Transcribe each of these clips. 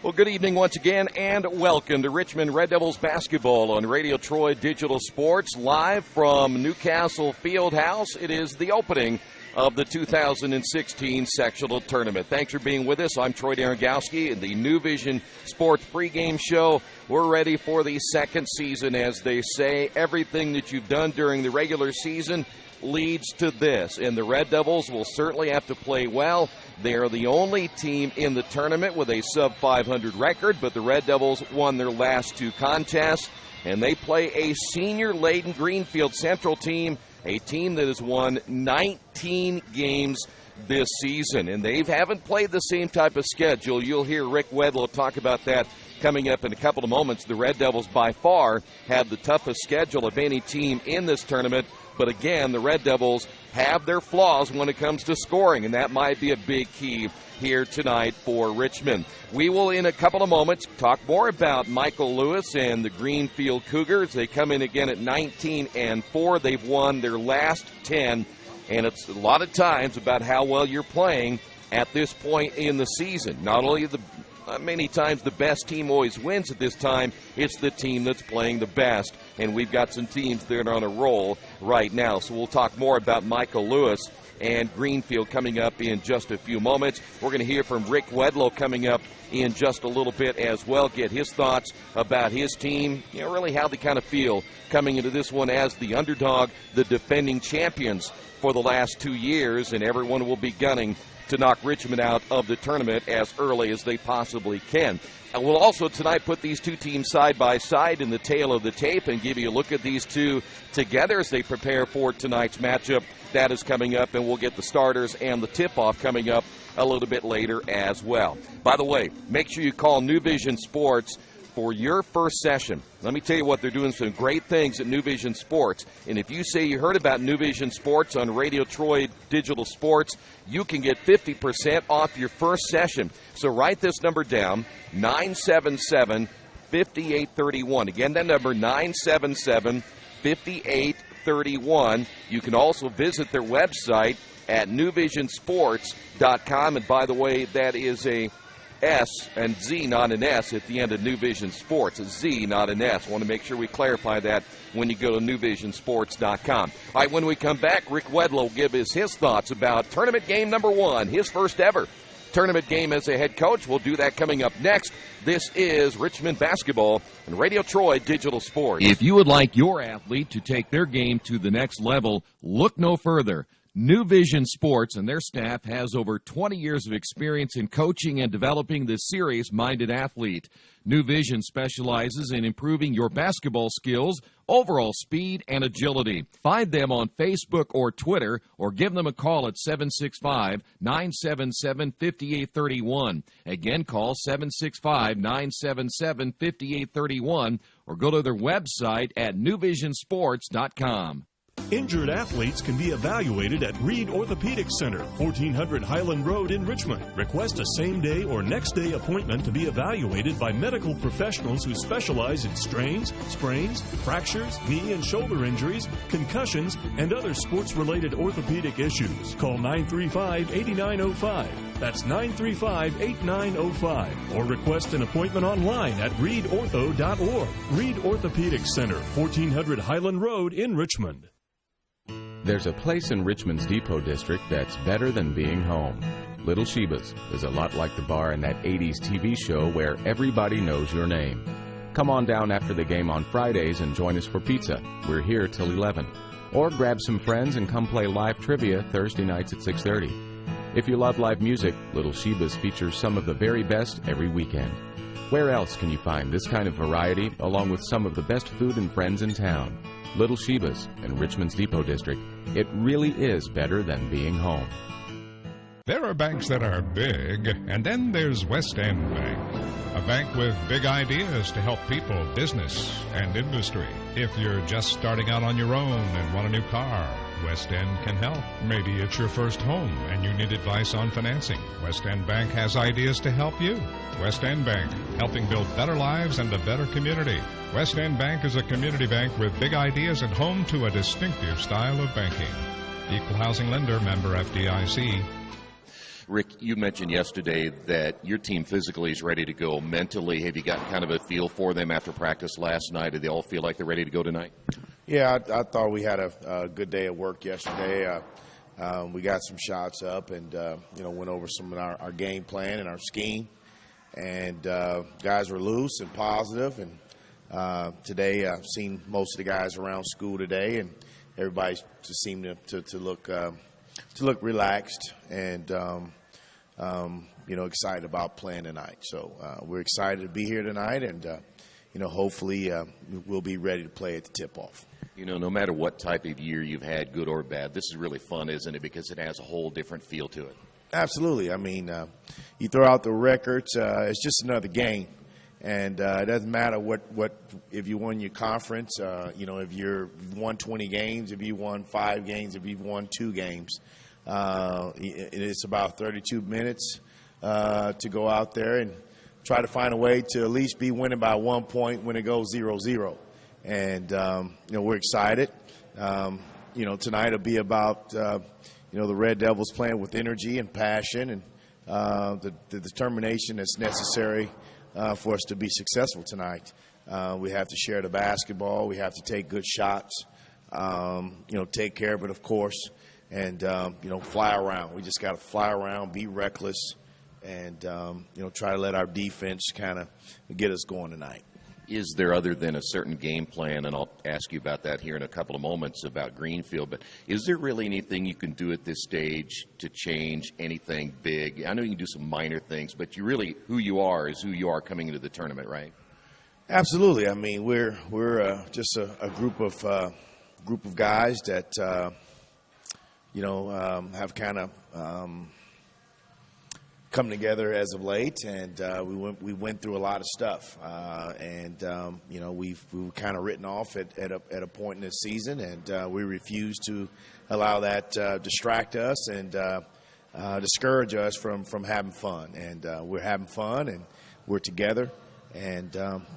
Well, good evening once again, and welcome to Richmond Red Devils basketball on Radio Troy Digital Sports, live from Newcastle Fieldhouse. It is the opening of the 2016 sectional tournament. Thanks for being with us. I'm Troy Darengowski in the New Vision Sports pregame show. We're ready for the second season, as they say. Everything that you've done during the regular season leads to this, and the Red Devils will certainly have to play well. They are the only team in the tournament with a sub-500 record, but the Red Devils won their last two contests, and they play a senior-laden Greenfield Central team, a team that has won 19 games this season, and they haven't played the same type of schedule. You'll hear Rick Wedlow talk about that coming up in a couple of moments. The Red Devils by far have the toughest schedule of any team in this tournament. But again, the Red Devils have their flaws when it comes to scoring, and that might be a big key here tonight for Richmond. We will, in a couple of moments, talk more about Michael Lewis and the Greenfield Cougars. They come in again at 19-4. They've won their last 10, and it's a lot of times about how well you're playing at this point in the season. Not only many times the best team always wins at this time, it's the team that's playing the best. And we've got some teams that are on a roll right now. So we'll talk more about Michael Lewis and Greenfield coming up in just a few moments. We're going to hear from Rick Wedlow coming up in just a little bit as well, get his thoughts about his team, really how they kind of feel coming into this one as the underdog, the defending champions for the last 2 years, and everyone will be gunning to knock Richmond out of the tournament as early as they possibly can. And we'll also tonight put these two teams side by side in the tail of the tape and give you a look at these two together as they prepare for tonight's matchup. That is coming up, and we'll get the starters and the tip-off coming up a little bit later as well. By the way, make sure you call New Vision Sports for your first session. Let me tell you what, they're doing some great things at New Vision Sports. And if you say you heard about New Vision Sports on Radio Troy Digital Sports, you can get 50% off your first session. So write this number down, 977-5831. Again, that number, 977-5831. You can also visit their website at newvisionsports.com. And by the way, that is a S and Z, not an S, at the end of New Vision Sports. A Z, not an S. I want to make sure we clarify that when you go to newvisionsports.com. All right, when we come back, Rick Wedlow will give us his thoughts about tournament game number 1, his first ever tournament game as a head coach. We'll do that coming up next. This is Richmond Basketball and Radio Troy Digital Sports. If you would like your athlete to take their game to the next level, look no further. New Vision Sports and their staff has over 20 years of experience in coaching and developing the serious-minded athlete. New Vision specializes in improving your basketball skills, overall speed, and agility. Find them on Facebook or Twitter, or give them a call at 765-977-5831. Again, call 765-977-5831, or go to their website at newvisionsports.com. Injured athletes can be evaluated at Reed Orthopedic Center, 1400 Highland Road in Richmond. Request a same-day or next-day appointment to be evaluated by medical professionals who specialize in strains, sprains, fractures, knee and shoulder injuries, concussions, and other sports-related orthopedic issues. Call 935-8905. That's 935-8905. Or request an appointment online at reedortho.org. Reed Orthopedic Center, 1400 Highland Road in Richmond. There's a place in Richmond's Depot District that's better than being home. Little Sheba's is a lot like the bar in that 80s TV show where everybody knows your name. Come on down after the game on Fridays and join us for pizza. We're here till 11. Or grab some friends and come play live trivia Thursday nights at 6:30. If you love live music, Little Sheba's features some of the very best every weekend. Where else can you find this kind of variety along with some of the best food and friends in town? Little Sheba's in Richmond's Depot District. It really is better than being home. There are banks that are big, and then there's West End Bank. A bank with big ideas to help people, business, and industry. If you're just starting out on your own and want a new car, West End can help. Maybe it's your first home and you need advice on financing. West End Bank has ideas to help you. West End Bank, helping build better lives and a better community. West End Bank is a community bank with big ideas and home to a distinctive style of banking. Equal housing lender, member FDIC. Rick, you mentioned yesterday that your team physically is ready to go. Mentally, have you got kind of a feel for them after practice last night? Do they all feel like they're ready to go tonight? Yeah, I thought we had a good day at work yesterday. We got some shots up and, went over some of our game plan and our scheme. And guys were loose and positive. And today I've seen most of the guys around school today, and everybody just seemed to look relaxed and, excited about playing tonight. So we're excited to be here tonight, and, hopefully we'll be ready to play at the tip-off. No matter what type of year you've had, good or bad, this is really fun, isn't it? Because it has a whole different feel to it. Absolutely. I mean, you throw out the records, it's just another game. And it doesn't matter if you won your conference, if you've won 20 games, if you won 5 games, if you've won 2 games. It's about 32 minutes to go out there and try to find a way to at least be winning by 1 point when it goes 0-0. And, we're excited. Tonight will be about, the Red Devils playing with energy and passion and the determination that's necessary for us to be successful tonight. We have to share the basketball. We have to take good shots, take care of it, of course, and, fly around. We just got to fly around, be reckless, and, try to let our defense kind of get us going tonight. Is there, other than a certain game plan, and I'll ask you about that here in a couple of moments about Greenfield, but is there really anything you can do at this stage to change anything big? I know you can do some minor things, but who you are is who you are coming into the tournament, right? Absolutely. I mean, we're just a group of guys that have kind of come together as of late, and we went through a lot of stuff, we've kind of written off at a point in this season, and we refuse to allow that distract us and discourage us from having fun. And we're having fun, and we're together, and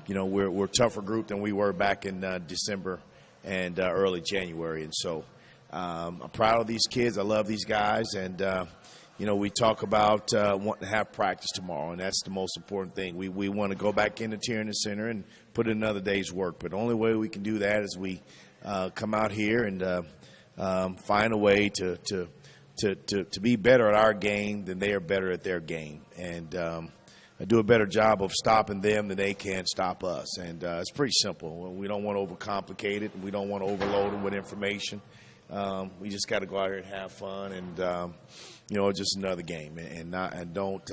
we're a tougher group than we were back in December and early January. And so I'm proud of these kids. I love these guys, and we talk about wanting to have practice tomorrow, and that's the most important thing. We want to go back into Tierney Center and put in another day's work. But the only way we can do that is we come out here and find a way to be better at our game than they are better at their game, and do a better job of stopping them than they can stop us. And it's pretty simple. We don't want to overcomplicate it, and we don't want to overload them with information. We just got to go out here and have fun, and just another game, and don't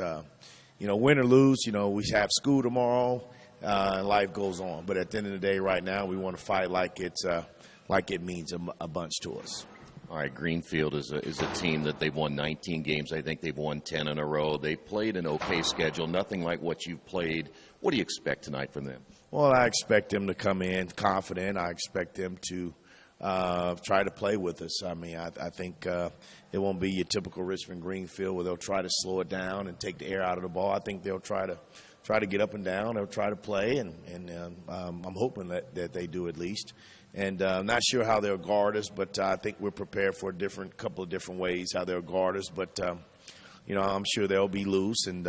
win or lose. We have school tomorrow, and life goes on. But at the end of the day, right now, we want to fight like it means a bunch to us. All right, Greenfield is a team that they've won 19 games. I think they've won 10 in a row. They played an okay schedule, nothing like what you've played. What do you expect tonight from them? Well, I expect them to come in confident. I expect them to try to play with us. I mean, I think it won't be your typical Richmond Greenfield where they'll try to slow it down and take the air out of the ball. I think they'll try to get up and down. They'll try to play, and I'm hoping that they do at least. And I'm not sure how they'll guard us, but I think we're prepared for a couple of different ways how they'll guard us. But I'm sure they'll be loose, and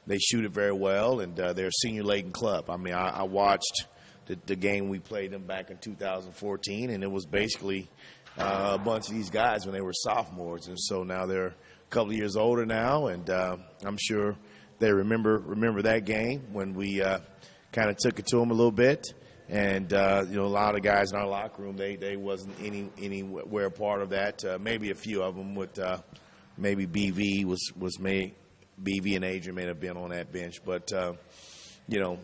they shoot it very well, and they're a senior-laden club. I mean, I watched the game we played them back in 2014, and it was basically a bunch of these guys when they were sophomores, and so now they're a couple of years older now, and I'm sure they remember that game when we kind of took it to them a little bit, and a lot of guys in our locker room they wasn't anywhere part of that. Maybe a few of them with maybe BV BV and Adrian may have been on that bench, but.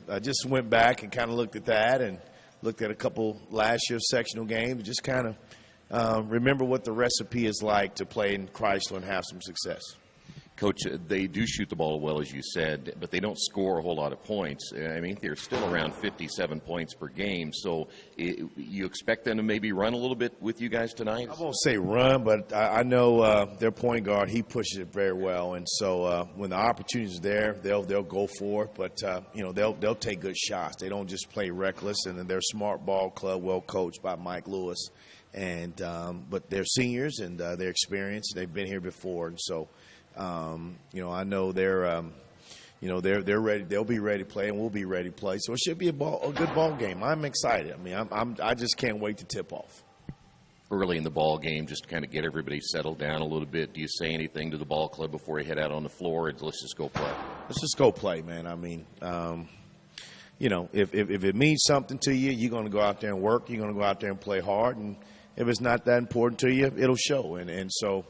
I just went back and kind of looked at that and looked at a couple last year's sectional games, just kind of remember what the recipe is like to play in Chrysler and have some success. Coach, they do shoot the ball well, as you said, but they don't score a whole lot of points. I mean, they're still around 57 points per game. So you expect them to maybe run a little bit with you guys tonight? I won't say run, but I know their point guard, he pushes it very well. And so when the opportunity is there, they'll go for it. But, they'll take good shots. They don't just play reckless. And they're a smart ball club, well coached by Mike Lewis. And but they're seniors and they're experienced. They've been here before. And so, I know they're ready. They'll be ready to play, and we'll be ready to play. So it should be a good ball game. I'm excited. I mean, I just can't wait to tip off. Early in the ball game, just to kind of get everybody settled down a little bit. Do you say anything to the ball club before you head out on the floor, or let's just go play? Let's just go play, man. I mean, if it means something to you, you're going to go out there and work. You're going to go out there and play hard. And if it's not that important to you, it'll show. And so.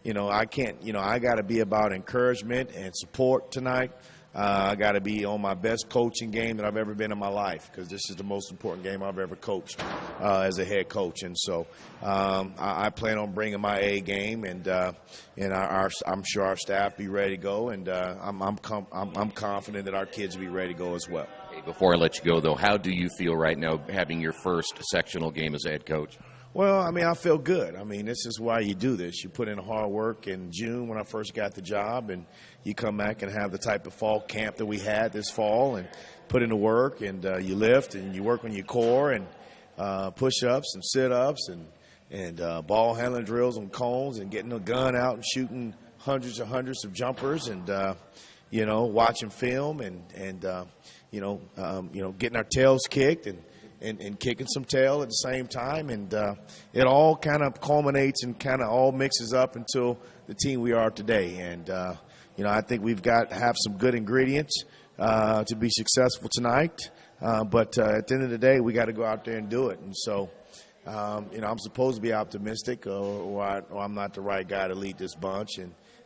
I can't, I got to be about encouragement and support tonight. I got to be on my best coaching game that I've ever been in my life, because this is the most important game I've ever coached as a head coach. And so I plan on bringing my A game, and I'm sure our staff be ready to go, and I'm confident that our kids will be ready to go as well. Hey, before I let you go, though, how do you feel right now having your first sectional game as a head coach? Well, I mean, I feel good. I mean, this is why you do this. You put in hard work in June when I first got the job, and you come back and have the type of fall camp that we had this fall and put in the work, and you lift and you work on your core and push-ups and sit-ups and ball handling drills on cones and getting the gun out and shooting hundreds of jumpers and, watching film and getting our tails kicked and kicking some tail at the same time, and it all kind of culminates and kind of all mixes up until the team we are today. And I think we've got to have some good ingredients to be successful tonight. But at the end of the day, we got to go out there and do it. And so, I'm supposed to be optimistic, or I'm not the right guy to lead this bunch.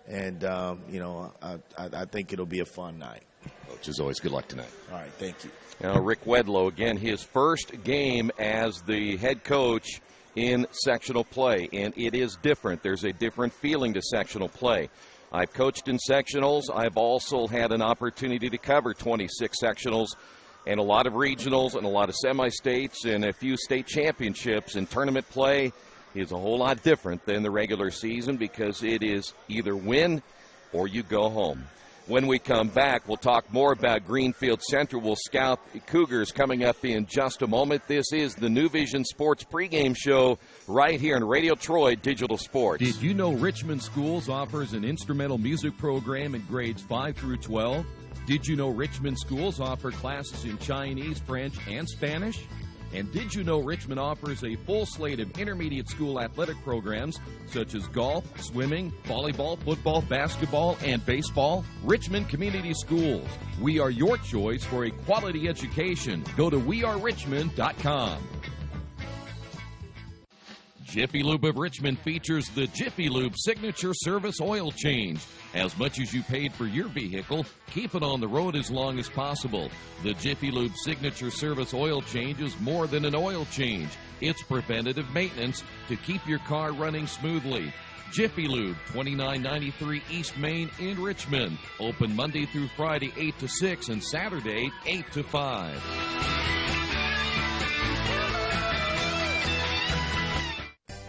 And I think it'll be a fun night. Coach, as always, good luck tonight. All right, thank you. Now, Rick Wedlow, again, his first game as the head coach in sectional play, and it is different. There's a different feeling to sectional play. I've coached in sectionals. I've also had an opportunity to cover 26 sectionals and a lot of regionals and a lot of semi-states and a few state championships, and tournament play is a whole lot different than the regular season because it is either win or you go home. When we come back, we'll talk more about Greenfield Central. We'll scout the Cougars coming up in just a moment. This is the New Vision Sports pregame show right here on Radio Troy Digital Sports. Did you know Richmond Schools offers an instrumental music program in grades 5 through 12? Did you know Richmond Schools offer classes in Chinese, French, and Spanish? And did you know Richmond offers a full slate of intermediate school athletic programs such as golf, swimming, volleyball, football, basketball, and baseball? Richmond Community Schools. We are your choice for a quality education. Go to wearerichmond.com. Jiffy Lube of Richmond features the Jiffy Lube Signature Service Oil Change. As much as you paid for your vehicle, keep it on the road as long as possible. The Jiffy Lube Signature Service Oil Change is more than an oil change. It's preventative maintenance to keep your car running smoothly. Jiffy Lube, 2993 East Main in Richmond. Open Monday through Friday, 8 to 6, and Saturday, 8 to 5.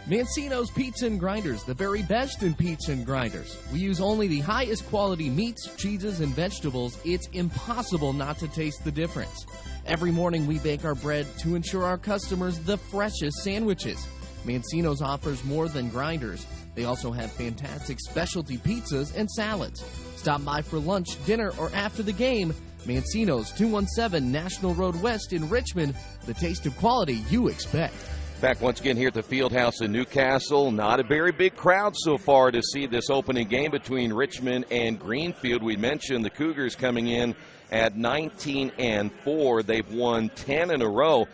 Mancino's Pizza and Grinders, the very best in pizza and grinders. We use only the highest quality meats, cheeses, and vegetables. It's impossible not to taste the difference. Every morning we bake our bread to ensure our customers the freshest sandwiches. Mancino's offers more than grinders. They also have fantastic specialty pizzas and salads. Stop by for lunch, dinner, or after the game. Mancino's, 217 National Road West in Richmond. The taste of quality you expect. Back once again here at the Fieldhouse in Newcastle. Not a very big crowd so far to see this opening game between Richmond and Greenfield. We mentioned the Cougars coming in at 19-4. They've won 10 in a row.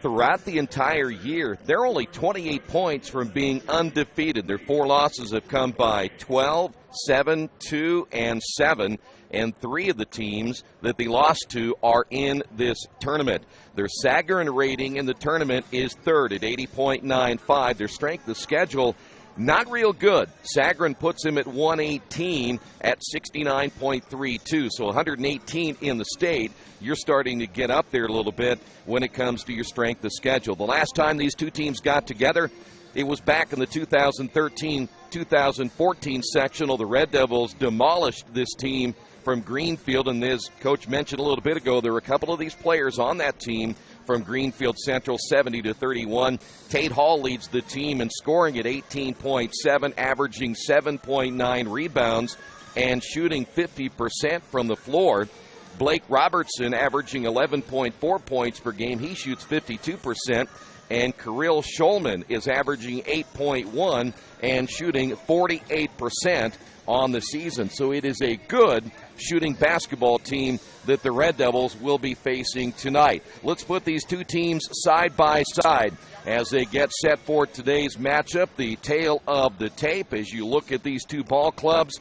Throughout the entire year, they're only 28 points from being undefeated. Their 4 losses have come by 12, 7, 2, and 7. And 3 of the teams that they lost to are in this tournament. Their Sagarin rating in the tournament is 3rd at 80.95. Their strength of schedule not real good. Sagarin puts him at 118 at 69.32, so 118 in the state. You're starting to get up there a little bit when it comes to your strength of schedule. The last time these two teams got together, it was back in the 2013-2014 sectional. The Red Devils demolished this team from Greenfield, and as Coach mentioned a little bit ago, there were a couple of these players on that team from Greenfield Central, 70-31. Tate Hall leads the team in scoring at 18.7, averaging 7.9 rebounds and shooting 50% from the floor. Blake Robertson averaging 11.4 points per game. He shoots 52%. And Kirill Schulman is averaging 8.1 and shooting 48% on the season. So it is a good shooting basketball team that the Red Devils will be facing tonight. Let's put these two teams side by side as they get set for today's matchup. The tail of the tape as you look at these two ball clubs.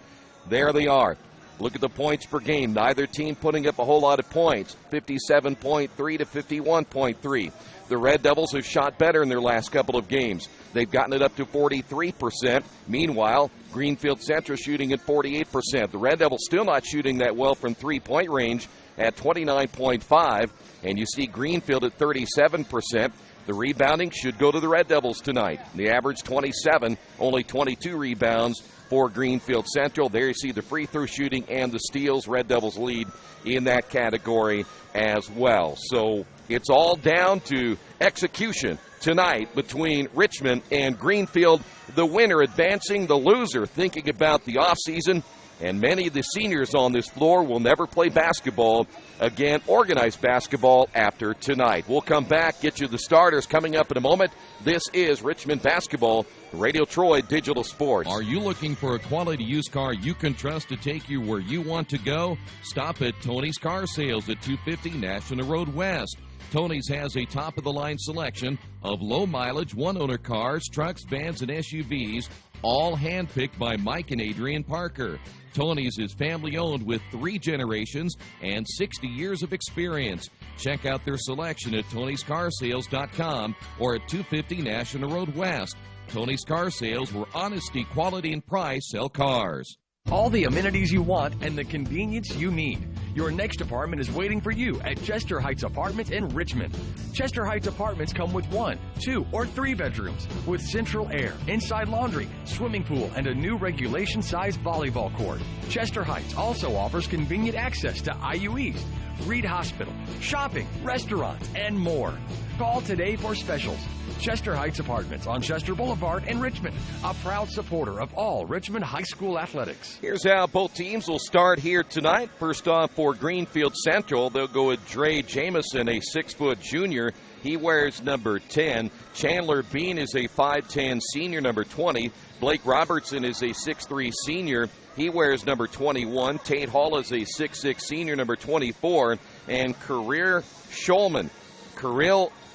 There they are. Look at the points per game. Neither team putting up a whole lot of points, 57.3 to 51.3. The Red Devils have shot better in their last couple of games. They've gotten it up to 43%. Meanwhile, Greenfield Central shooting at 48%. The Red Devils still not shooting that well from three-point range at 29.5. And you see Greenfield at 37%. The rebounding should go to the Red Devils tonight. The average 27, only 22 rebounds for Greenfield Central. There you see the free throw shooting and the steals. Red Devils lead in that category as well. So it's all down to execution tonight between Richmond and Greenfield. The winner advancing, the loser thinking about the offseason. And many of the seniors on this floor will never play basketball again, organized basketball, after tonight. We'll come back, get you the starters coming up in a moment. This is Richmond Basketball, Radio Troy Digital Sports. Are you looking for a quality used car you can trust to take you where you want to go? Stop at Tony's Car Sales at 250 National Road West. Tony's has a top-of-the-line selection of low-mileage, one-owner cars, trucks, vans, and SUVs, all handpicked by Mike and Adrian Parker. Tony's is family-owned with 3 generations and 60 years of experience. Check out their selection at tonyscarsales.com or at 250 National Road West. Tony's Car Sales, where honesty, quality, and price sell cars. All the amenities you want and the convenience you need. Your next apartment is waiting for you at Chester Heights Apartments in Richmond. Chester Heights Apartments come with 1, 2, or 3 bedrooms with central air, inside laundry, swimming pool, and a new regulation-size volleyball court. Chester Heights also offers convenient access to IUEs, Reed Hospital, shopping, restaurants, and more. Call today for specials. Chester Heights Apartments on Chester Boulevard in Richmond, a proud supporter of all Richmond High School athletics. Here's how both teams will start here tonight. First off, for Greenfield Central, they'll go with Dre Jamison, a 6-foot junior. He wears number 10. Chandler Bean is a 5'10 senior, number 20. Blake Robertson is a 6'3 senior. He wears number 21. Tate Hall is a 6'6 senior, number 24. And Kirill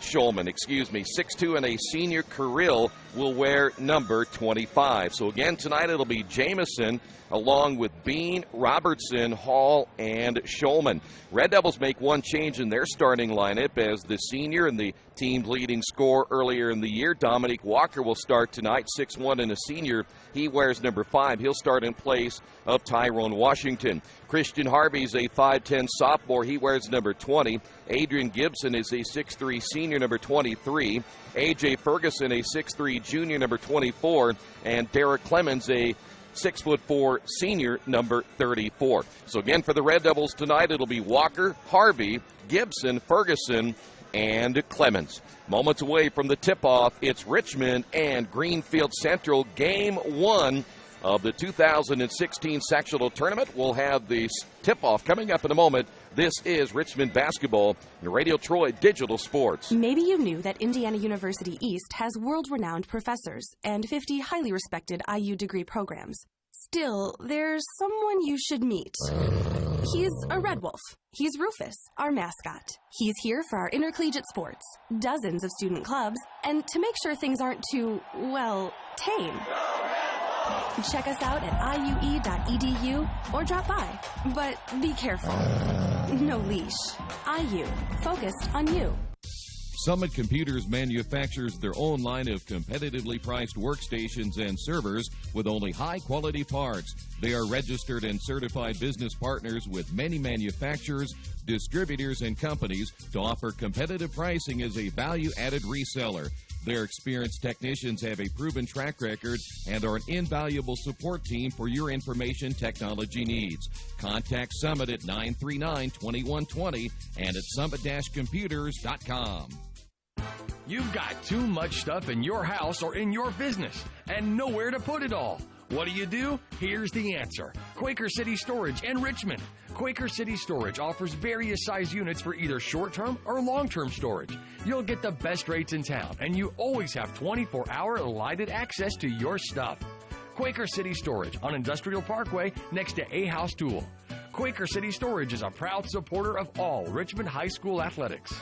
Schulman, 6'2 and a senior. Kirill will wear number 25. So again, tonight it'll be Jamison along with Bean, Robertson, Hall, and Schulman. Red Devils make one change in their starting lineup as the senior and the team's leading scorer earlier in the year, Dominique Walker, will start tonight, 6'1 and a senior. He wears number 5. He'll start in place of Tyrone Washington. Christian Harvey's a 5'10 sophomore. He wears number 20. Adrian Gibson is a 6'3 senior, number 23. A.J. Ferguson, a 6'3 junior, number 24. And Derek Clemens, a 6'4 senior, number 34. So again, for the Red Devils tonight, it'll be Walker, Harvey, Gibson, Ferguson, and Clemens. Moments away from the tip-off, it's Richmond and Greenfield Central, Game 1 of the 2016 sectional tournament. We'll have the tip-off coming up in a moment. This is Richmond Basketball and Radio Troy Digital Sports. Maybe you knew that Indiana University East has world-renowned professors and 50 highly respected IU degree programs. Still, there's someone you should meet. He's a red wolf. He's Rufus, our mascot. He's here for our intercollegiate sports, dozens of student clubs, and to make sure things aren't too, well, tame. Check us out at iue.edu or drop by. But be careful. No leash. IU, focused on you. Summit Computers manufactures their own line of competitively priced workstations and servers with only high-quality parts. They are registered and certified business partners with many manufacturers, distributors, and companies to offer competitive pricing as a value-added reseller. Their experienced technicians have a proven track record and are an invaluable support team for your information technology needs. Contact Summit at 939-2120 and at summit-computers.com. You've got too much stuff in your house or in your business and nowhere to put it all. What do? Here's the answer. Quaker City Storage in Richmond. Quaker City Storage offers various size units for either short-term or long-term storage. You'll get the best rates in town, and you always have 24-hour lighted access to your stuff. Quaker City Storage on Industrial Parkway next to A House Tool. Quaker City Storage is a proud supporter of all Richmond High School athletics.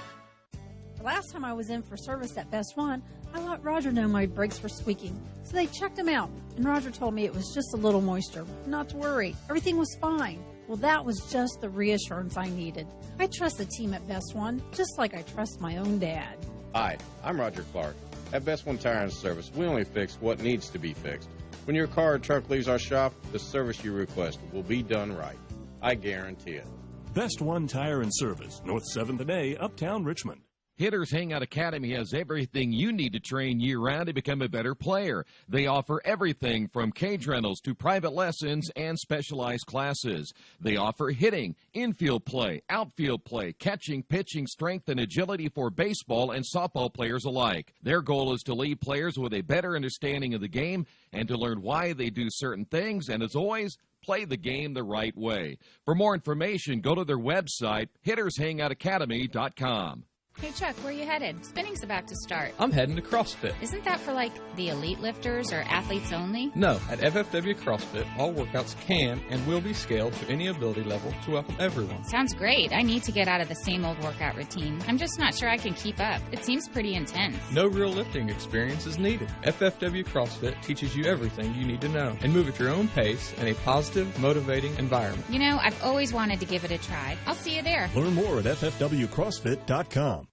The last time I was in for service at Best One, I let Roger know my brakes were squeaking. So they checked them out, and Roger told me it was just a little moisture. Not to worry, everything was fine. Well, that was just the reassurance I needed. I trust the team at Best One, just like I trust my own dad. Hi, I'm Roger Clark. At Best One Tire and Service, we only fix what needs to be fixed. When your car or truck leaves our shop, the service you request will be done right. I guarantee it. Best One Tire and Service, North 7th and A, Uptown Richmond. Hitters Hangout Academy has everything you need to train year-round to become a better player. They offer everything from cage rentals to private lessons and specialized classes. They offer hitting, infield play, outfield play, catching, pitching, strength, and agility for baseball and softball players alike. Their goal is to leave players with a better understanding of the game and to learn why they do certain things, and as always, play the game the right way. For more information, go to their website, hittershangoutacademy.com. Hey, Chuck, where are you headed? Spinning's about to start. I'm heading to CrossFit. Isn't that for, like, the elite lifters or athletes only? No, at FFW CrossFit, all workouts can and will be scaled to any ability level to welcome everyone. Sounds great. I need to get out of the same old workout routine. I'm just not sure I can keep up. It seems pretty intense. No real lifting experience is needed. FFW CrossFit teaches you everything you need to know and move at your own pace in a positive, motivating environment. You know, I've always wanted to give it a try. I'll see you there. Learn more at ffwcrossfit.com.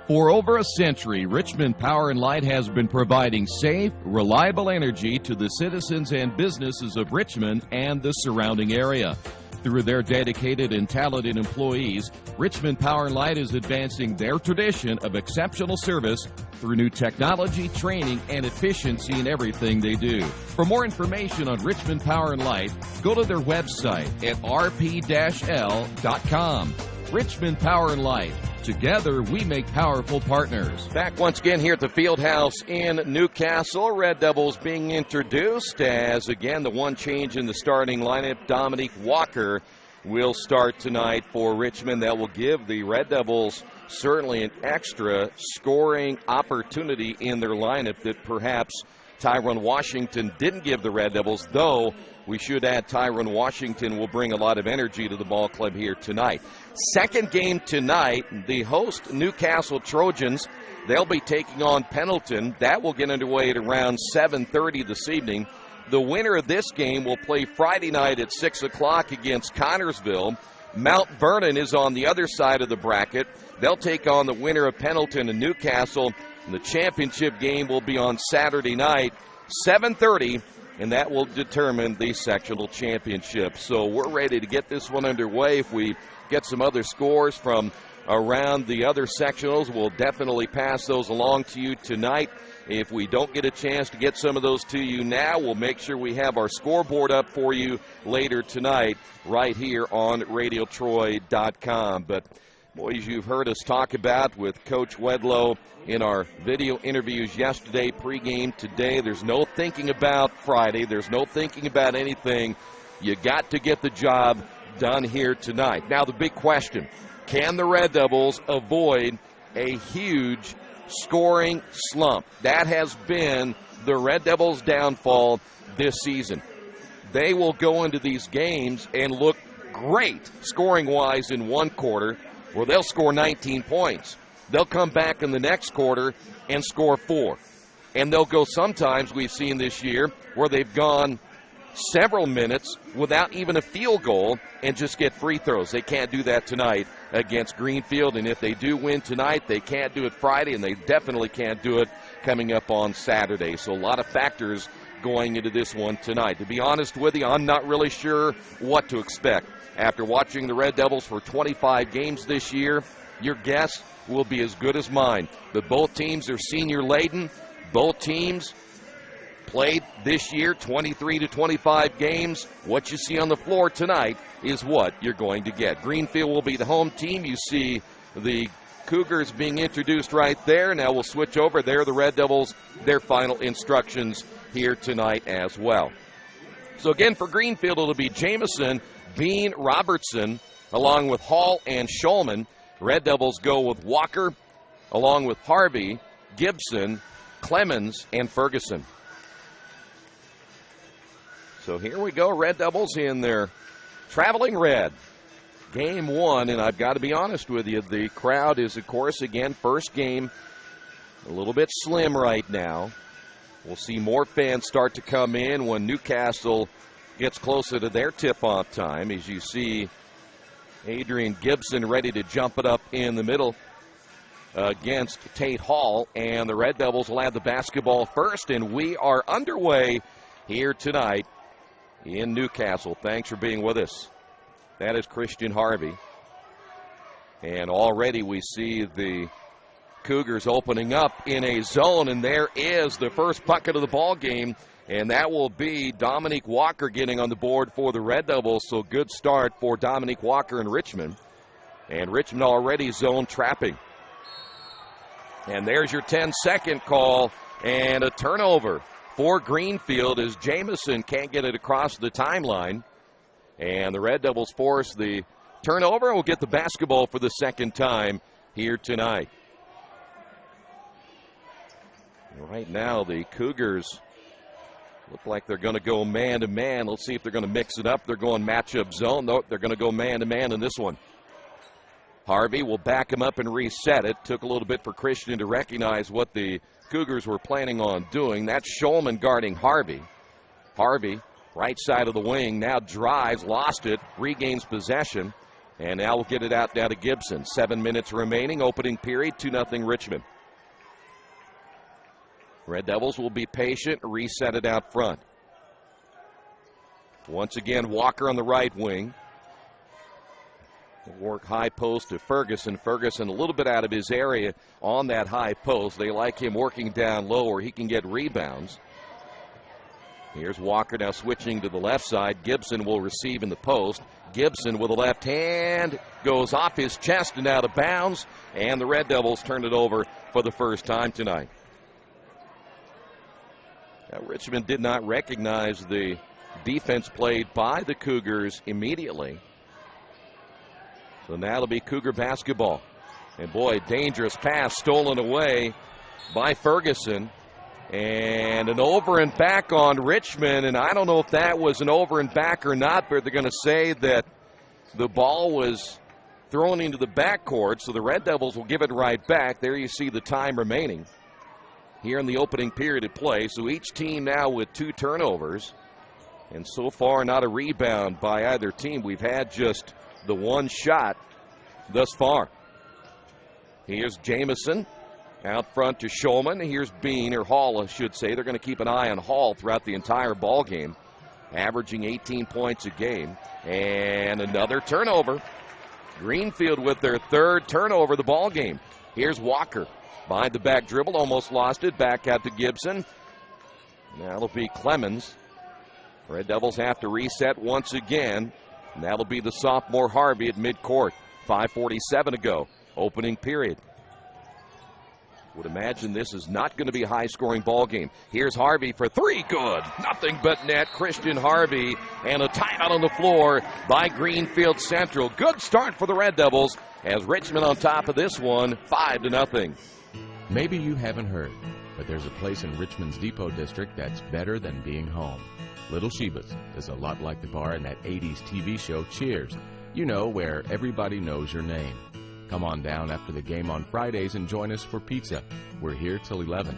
For over a century, Richmond Power and Light has been providing safe, reliable energy to the citizens and businesses of Richmond and the surrounding area. Through their dedicated and talented employees, Richmond Power and Light is advancing their tradition of exceptional service through new technology, training, and efficiency in everything they do. For more information on Richmond Power and Light, go to their website at rp-l.com. Richmond Power and Light. Together, we make powerful partners. Back once again here at the Fieldhouse in Newcastle. Red Devils being introduced as, again, the one change in the starting lineup. Dominique Walker will start tonight for Richmond. That will give the Red Devils certainly an extra scoring opportunity in their lineup that perhaps Tyrone Washington didn't give the Red Devils, though we should add Tyrone Washington will bring a lot of energy to the ball club here tonight. Second game tonight, the host Newcastle Trojans, they'll be taking on Pendleton. That will get underway at around 7:30 this evening. The winner of this game will play Friday night at 6 o'clock against Connorsville. Mount Vernon is on the other side of the bracket. They'll take on the winner of Pendleton and Newcastle. And the championship game will be on Saturday night, 7:30. And that will determine the sectional championship. So we're ready to get this one underway. If we get some other scores from around the other sectionals, we'll definitely pass those along to you tonight. If we don't get a chance to get some of those to you now, we'll make sure we have our scoreboard up for you later tonight right here on RadioTroy.com. But boys, you've heard us talk about with Coach Wedlow in our video interviews yesterday, pregame today. There's no thinking about Friday. There's no thinking about anything. You got to get the job done here tonight. Now the big question, can the Red Devils avoid a huge scoring slump? That has been the Red Devils' downfall this season. They will go into these games and look great scoring-wise in one quarter, where they'll score 19 points. They'll come back in the next quarter and score 4. And they'll go sometimes, we've seen this year, where they've gone several minutes without even a field goal and just get free throws. They can't do that tonight against Greenfield, and if they do win tonight, they can't do it Friday, and they definitely can't do it coming up on Saturday. So a lot of factors going into this one tonight. To be honest with you, I'm not really sure what to expect. After watching the Red Devils for 25 games this year, your guess will be as good as mine. But both teams are senior-laden. Both teams played this year 23 to 25 games. What you see on the floor tonight is what you're going to get. Greenfield will be the home team. You see the Cougars being introduced right there. Now we'll switch over. There are the Red Devils, their final instructions here tonight as well. So again, for Greenfield, it'll be Jamison, Bean, Robertson, along with Hall and Shulman. Red Devils go with Walker, along with Harvey, Gibson, Clemens, and Ferguson. So here we go, Red Devils in their traveling red. Game one, and I've got to be honest with you, the crowd is, of course, again, first game, a little bit slim right now. We'll see more fans start to come in when Newcastle gets closer to their tip-off time, as you see Adrian Gibson ready to jump it up in the middle against Tate Hall, and the Red Devils will have the basketball first, and we are underway here tonight in Newcastle. Thanks for being with us. That is Christian Harvey, and already we see the Cougars opening up in a zone, and there is the first bucket of the ball game, and that will be Dominique Walker getting on the board for the Red Devils. So good start for Dominique Walker in Richmond, and Richmond already zone trapping. And there's your 10-second call, and a turnover for Greenfield as Jamison can't get it across the timeline, and the Red Devils force the turnover and will get the basketball for the second time here tonight. Right now, the Cougars look like they're going to go man-to-man. Let's see if they're going to mix it up. They're going matchup zone. Nope, they're going to go man-to-man in this one. Harvey will back him up and reset it. Took a little bit for Christian to recognize what the Cougars were planning on doing. That's Shulman guarding Harvey. Harvey, right side of the wing, now drives, lost it, regains possession, and now we'll get it out now to Gibson. 7 minutes remaining, opening period, 2-0 Richmond. Red Devils will be patient, reset it out front. Once again, Walker on the right wing. Work high post to Ferguson. Ferguson a little bit out of his area on that high post. They like him working down low where he can get rebounds. Here's Walker now switching to the left side. Gibson will receive in the post. Gibson with a left hand goes off his chest and out of bounds, and the Red Devils turn it over for the first time tonight. Now, Richmond did not recognize the defense played by the Cougars immediately. So now it'll be Cougar basketball. And boy, dangerous pass stolen away by Ferguson. And an over and back on Richmond. And I don't know if that was an over and back or not, but they're going to say that the ball was thrown into the backcourt. So the Red Devils will give it right back. There you see the time remaining here in the opening period of play. So each team now with 2 turnovers. And so far, not a rebound by either team. We've had just the one shot thus far. Here's Jamison out front to Shulman. Here's Bean, or Hall, I should say. They're going to keep an eye on Hall throughout the entire ball game, averaging 18 points a game. And another turnover. Greenfield with their 3rd turnover of the ball game. Here's Walker. Behind the back dribble, almost lost it. Back out to Gibson. Now it'll be Clemens. Red Devils have to reset once again. And that'll be the sophomore Harvey at midcourt. 5:47 to go. Opening period. Would imagine this is not going to be a high-scoring ball game. Here's Harvey for 3. Good. Nothing but net. Christian Harvey, and a timeout on the floor by Greenfield Central. Good start for the Red Devils as Richmond on top of this one, 5-0. Maybe you haven't heard, but there's a place in Richmond's Depot District that's better than being home. Little Sheba's is a lot like the bar in that 80s TV show Cheers. You know, where everybody knows your name. Come on down after the game on Fridays and join us for pizza. We're here till 11.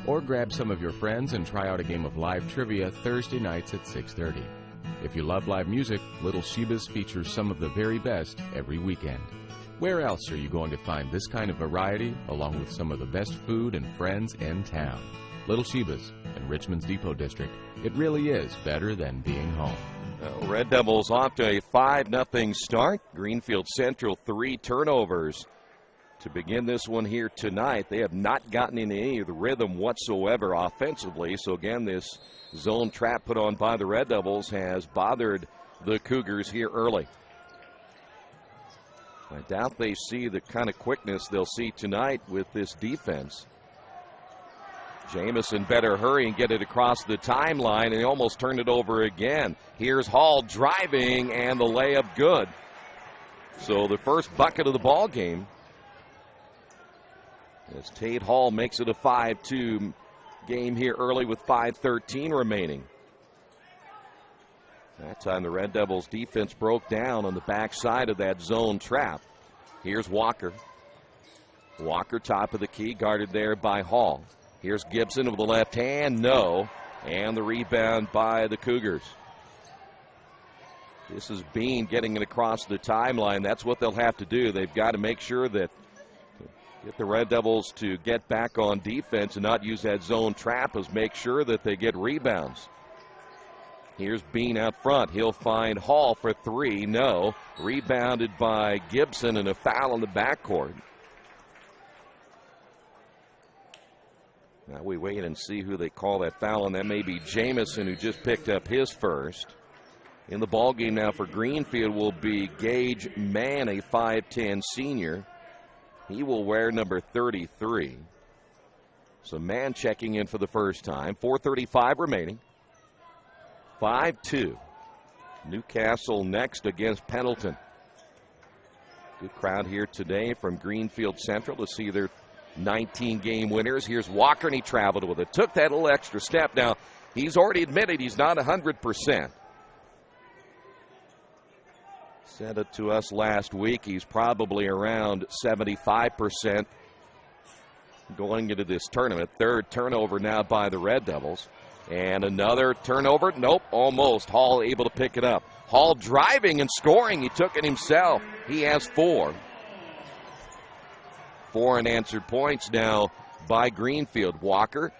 Or grab some of your friends and try out a game of live trivia Thursday nights at 6:30. If you love live music, Little Sheba's features some of the very best every weekend. Where else are you going to find this kind of variety, along with some of the best food and friends in town? Little Sheba's in Richmond's Depot District. It really is better than being home. Red Devils off to a 5-0 start. Greenfield Central 3 turnovers to begin this one here tonight. They have not gotten in any of the rhythm whatsoever offensively. So again, this zone trap put on by the Red Devils has bothered the Cougars here early. I doubt they see the kind of quickness they'll see tonight with this defense. Jamison better hurry and get it across the timeline, and he almost turned it over again. Here's Hall driving, and the layup good. So the first bucket of the ball game, as Tate Hall makes it a 5-2 game here early with 5:13 remaining. That time the Red Devils defense broke down on the backside of that zone trap. Here's Walker. Walker top of the key, guarded there by Hall. Here's Gibson with the left hand, no. And the rebound by the Cougars. This is Bean getting it across the timeline. That's what they'll have to do. They've got to make sure that get the Red Devils to get back on defense and not use that zone trap, is make sure that they get rebounds. Here's Bean out front. He'll find Hall for three, no. Rebounded by Gibson, and a foul in the backcourt. Now we wait and see who they call that foul, and that may be Jamison, who just picked up his first. In the ballgame now for Greenfield will be Gage Mann, a 5'10 senior. He will wear number 33. So Mann checking in for the first time. 4:35 remaining. 5-2. Newcastle next against Pendleton. Good crowd here today from Greenfield Central to see their 19-game winners. Here's Walker, and he traveled with it. Took that little extra step. Now, he's already admitted he's not 100%. Said it to us last week. He's probably around 75% going into this tournament. Third turnover now by the Red Devils. And another turnover. Nope, almost. Hall able to pick it up. Hall driving and scoring. He took it himself. He has 4. 4 unanswered points now by Greenfield. Walker,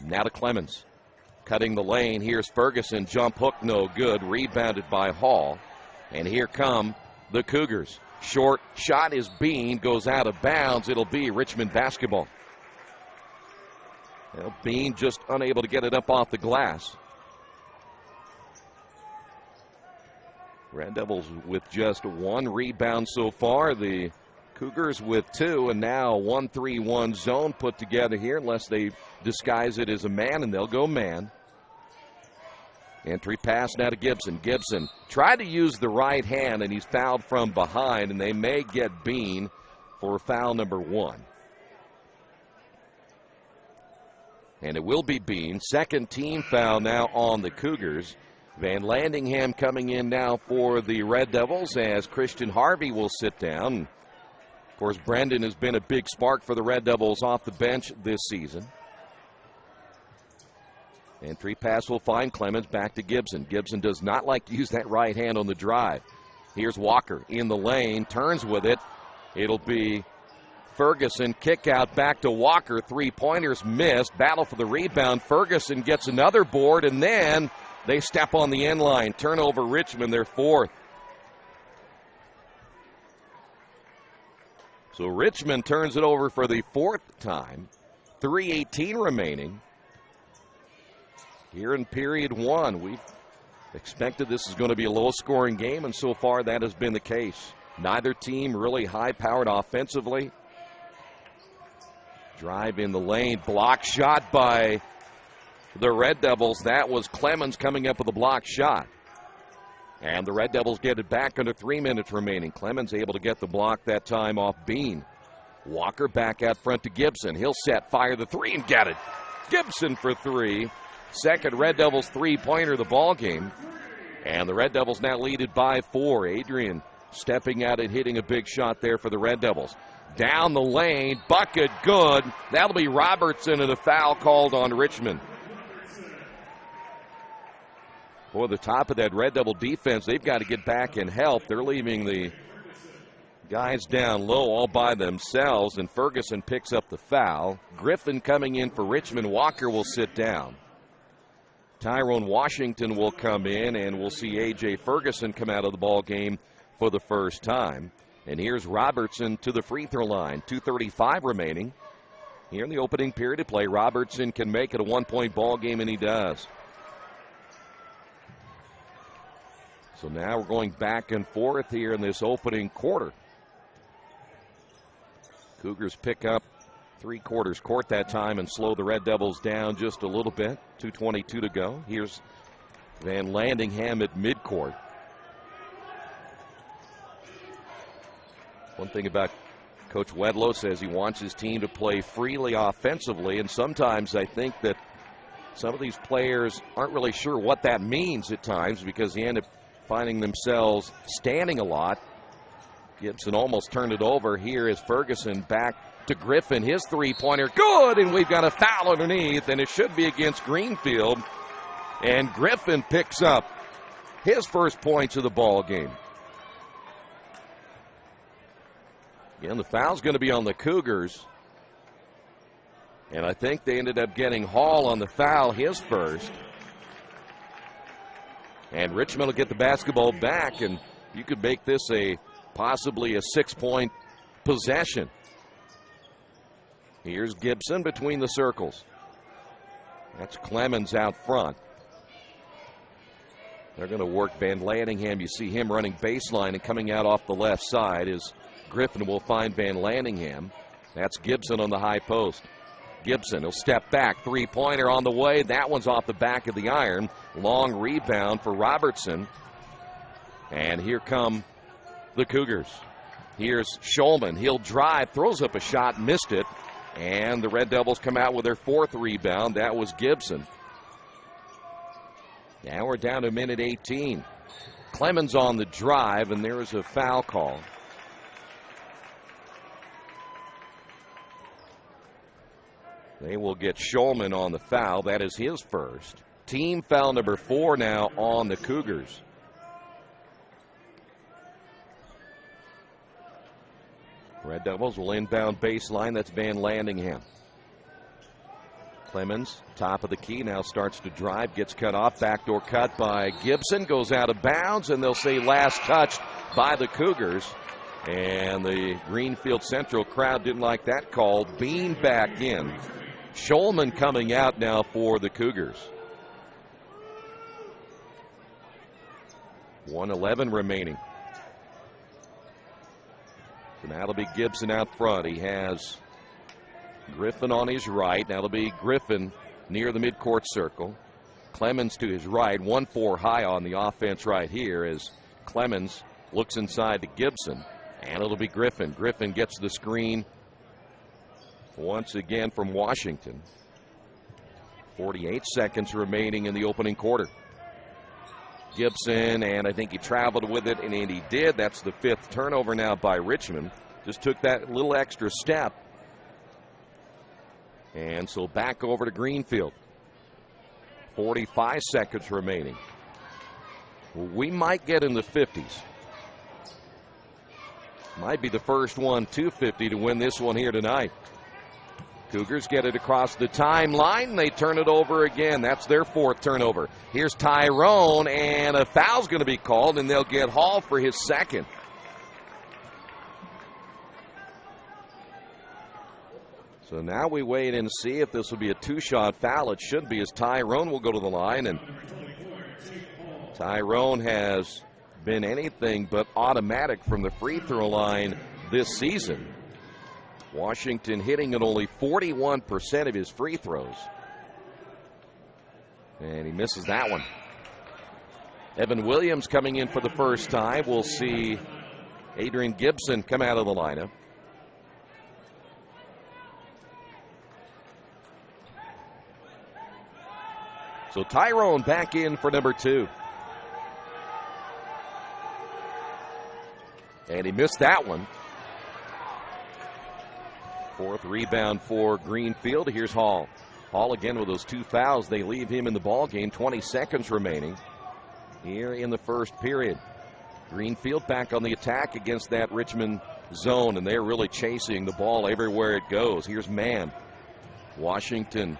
now to Clemens. Cutting the lane. Here's Ferguson. Jump hook, no good. Rebounded by Hall. And here come the Cougars. Short shot is Bean. Goes out of bounds. It'll be Richmond basketball. Well, Bean just unable to get it up off the glass. Red Devils with just 1 rebound so far. The Cougars with 2, and now 1-3-1 zone put together here, unless they disguise it as a man, and they'll go man. Entry pass now to Gibson. Gibson tried to use the right hand, and he's fouled from behind, and they may get Bean for foul number 1. And it will be Bean. Second team foul now on the Cougars. Van Landingham coming in now for the Red Devils, as Christian Harvey will sit down. Of course, Brendan has been a big spark for the Red Devils off the bench this season. Entry pass will find Clemens, back to Gibson. Gibson does not like to use that right hand on the drive. Here's Walker in the lane, turns with it. It'll be Ferguson. Kick out back to Walker. 3-pointers missed. Battle for the rebound. Ferguson gets another board, and then they step on the end line. Turnover Richmond, their 4th. So Richmond turns it over for the 4th time. 3:18 remaining. Here in period 1, we've expected this is going to be a low-scoring game, and so far that has been the case. Neither team really high-powered offensively. Drive in the lane, block shot by the Red Devils. That was Clemens coming up with a block shot. And the Red Devils get it back under 3 minutes remaining. Clemens able to get the block that time off Bean. Walker back out front to Gibson. He'll set, fire the 3, and get it. Gibson for 3. Second Red Devils 3-pointer of the ball game. And the Red Devils now lead it by 4. Adrian stepping out and hitting a big shot there for the Red Devils. Down the lane, bucket good. That'll be Robertson, and a foul called on Richmond. Boy, the top of that Red Devil defense, they've got to get back and help. They're leaving the guys down low all by themselves, and Ferguson picks up the foul. Griffin coming in for Richmond. Walker will sit down. Tyrone Washington will come in, and we'll see A.J. Ferguson come out of the ball game for the first time. And here's Robertson to the free throw line. 2:35 remaining. Here in the opening period of play, Robertson can make it a one-point ball game, and he does. So now we're going back and forth here in this opening quarter. Cougars pick up 3/4 court that time and slow the Red Devils down just a little bit. 2:22 to go. Here's Van Landingham at midcourt. One thing about Coach Wedlow says he wants his team to play freely offensively, and sometimes I think that some of these players aren't really sure what that means at times because they end up finding themselves standing a lot. Gibson almost turned it over. Here is Ferguson back to Griffin. His three-pointer, good, and we've got a foul underneath, and it should be against Greenfield. And Griffin picks up his first points of the ball game. Again, the foul's going to be on the Cougars. And I think they ended up getting Hall on the foul, his first. And Richmond will get the basketball back, and you could make this possibly a 6-point possession. Here's Gibson between the circles. That's Clemens out front. They're going to work Van Landingham. You see him running baseline and coming out off the left side as Griffin will find Van Landingham. That's Gibson on the high post. Gibson will step back. Three-pointer on the way. That one's off the back of the iron. Long rebound for Robertson. And here come the Cougars. Here's Schulman. He'll drive, throws up a shot, missed it. And the Red Devils come out with their fourth rebound. That was Gibson. Now we're down to minute 18. Clemens on the drive, and there is a foul call. They will get Schulman on the foul. That is his first. Team foul number 4 now on the Cougars. Red Devils will inbound baseline. That's Van Landingham. Clemens, top of the key, now starts to drive, gets cut off. Backdoor cut by Gibson, goes out of bounds, and they'll say last touched by the Cougars. And the Greenfield Central crowd didn't like that call. Bean back in. Schulman coming out now for the Cougars. 1:11 remaining. So now it'll be Gibson out front. He has Griffin on his right. Now it'll be Griffin near the midcourt circle. Clemens to his right. 1-4 high on the offense right here as Clemens looks inside to Gibson. And it'll be Griffin. Griffin gets the screen once again from Washington. 48 seconds remaining in the opening quarter. Gibson, and I think he traveled with it, and he did. That's the 5th turnover now by Richmond. Just took that little extra step. And so back over to Greenfield. 45 seconds remaining. We might get in the 50s. Might be the first one, 250, to win this one here tonight. Cougars get it across the timeline. They turn it over again. That's their 4th turnover. Here's Tyrone, and a foul's going to be called, and they'll get Hall for his 2nd. So now we wait and see if this will be a 2-shot foul. It should be, as Tyrone will go to the line, and Tyrone has been anything but automatic from the free throw line this season. Washington hitting at only 41% of his free throws. And he misses that one. Evan Williams coming in for the first time. We'll see Adrian Gibson come out of the lineup. So Tyrone back in for number 2. And he missed that one. Fourth rebound for Greenfield. Here's Hall. Hall again with those 2 fouls. They leave him in the ball game. 20 seconds remaining here in the first period. Greenfield back on the attack against that Richmond zone, and they're really chasing the ball everywhere it goes. Here's Mann. Washington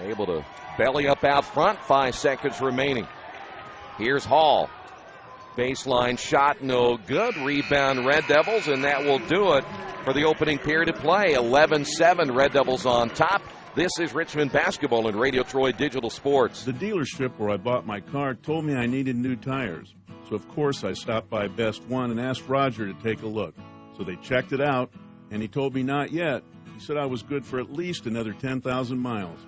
able to belly up out front. 5 seconds remaining. Here's Hall. Baseline shot, no good. Rebound, Red Devils, and that will do it for the opening period of play. 11-7, Red Devils on top. This is Richmond basketball and Radio Troy Digital Sports. The dealership where I bought my car told me I needed new tires. So, of course, I stopped by Best One and asked Roger to take a look. So they checked it out, and he told me not yet. He said I was good for at least another 10,000 miles.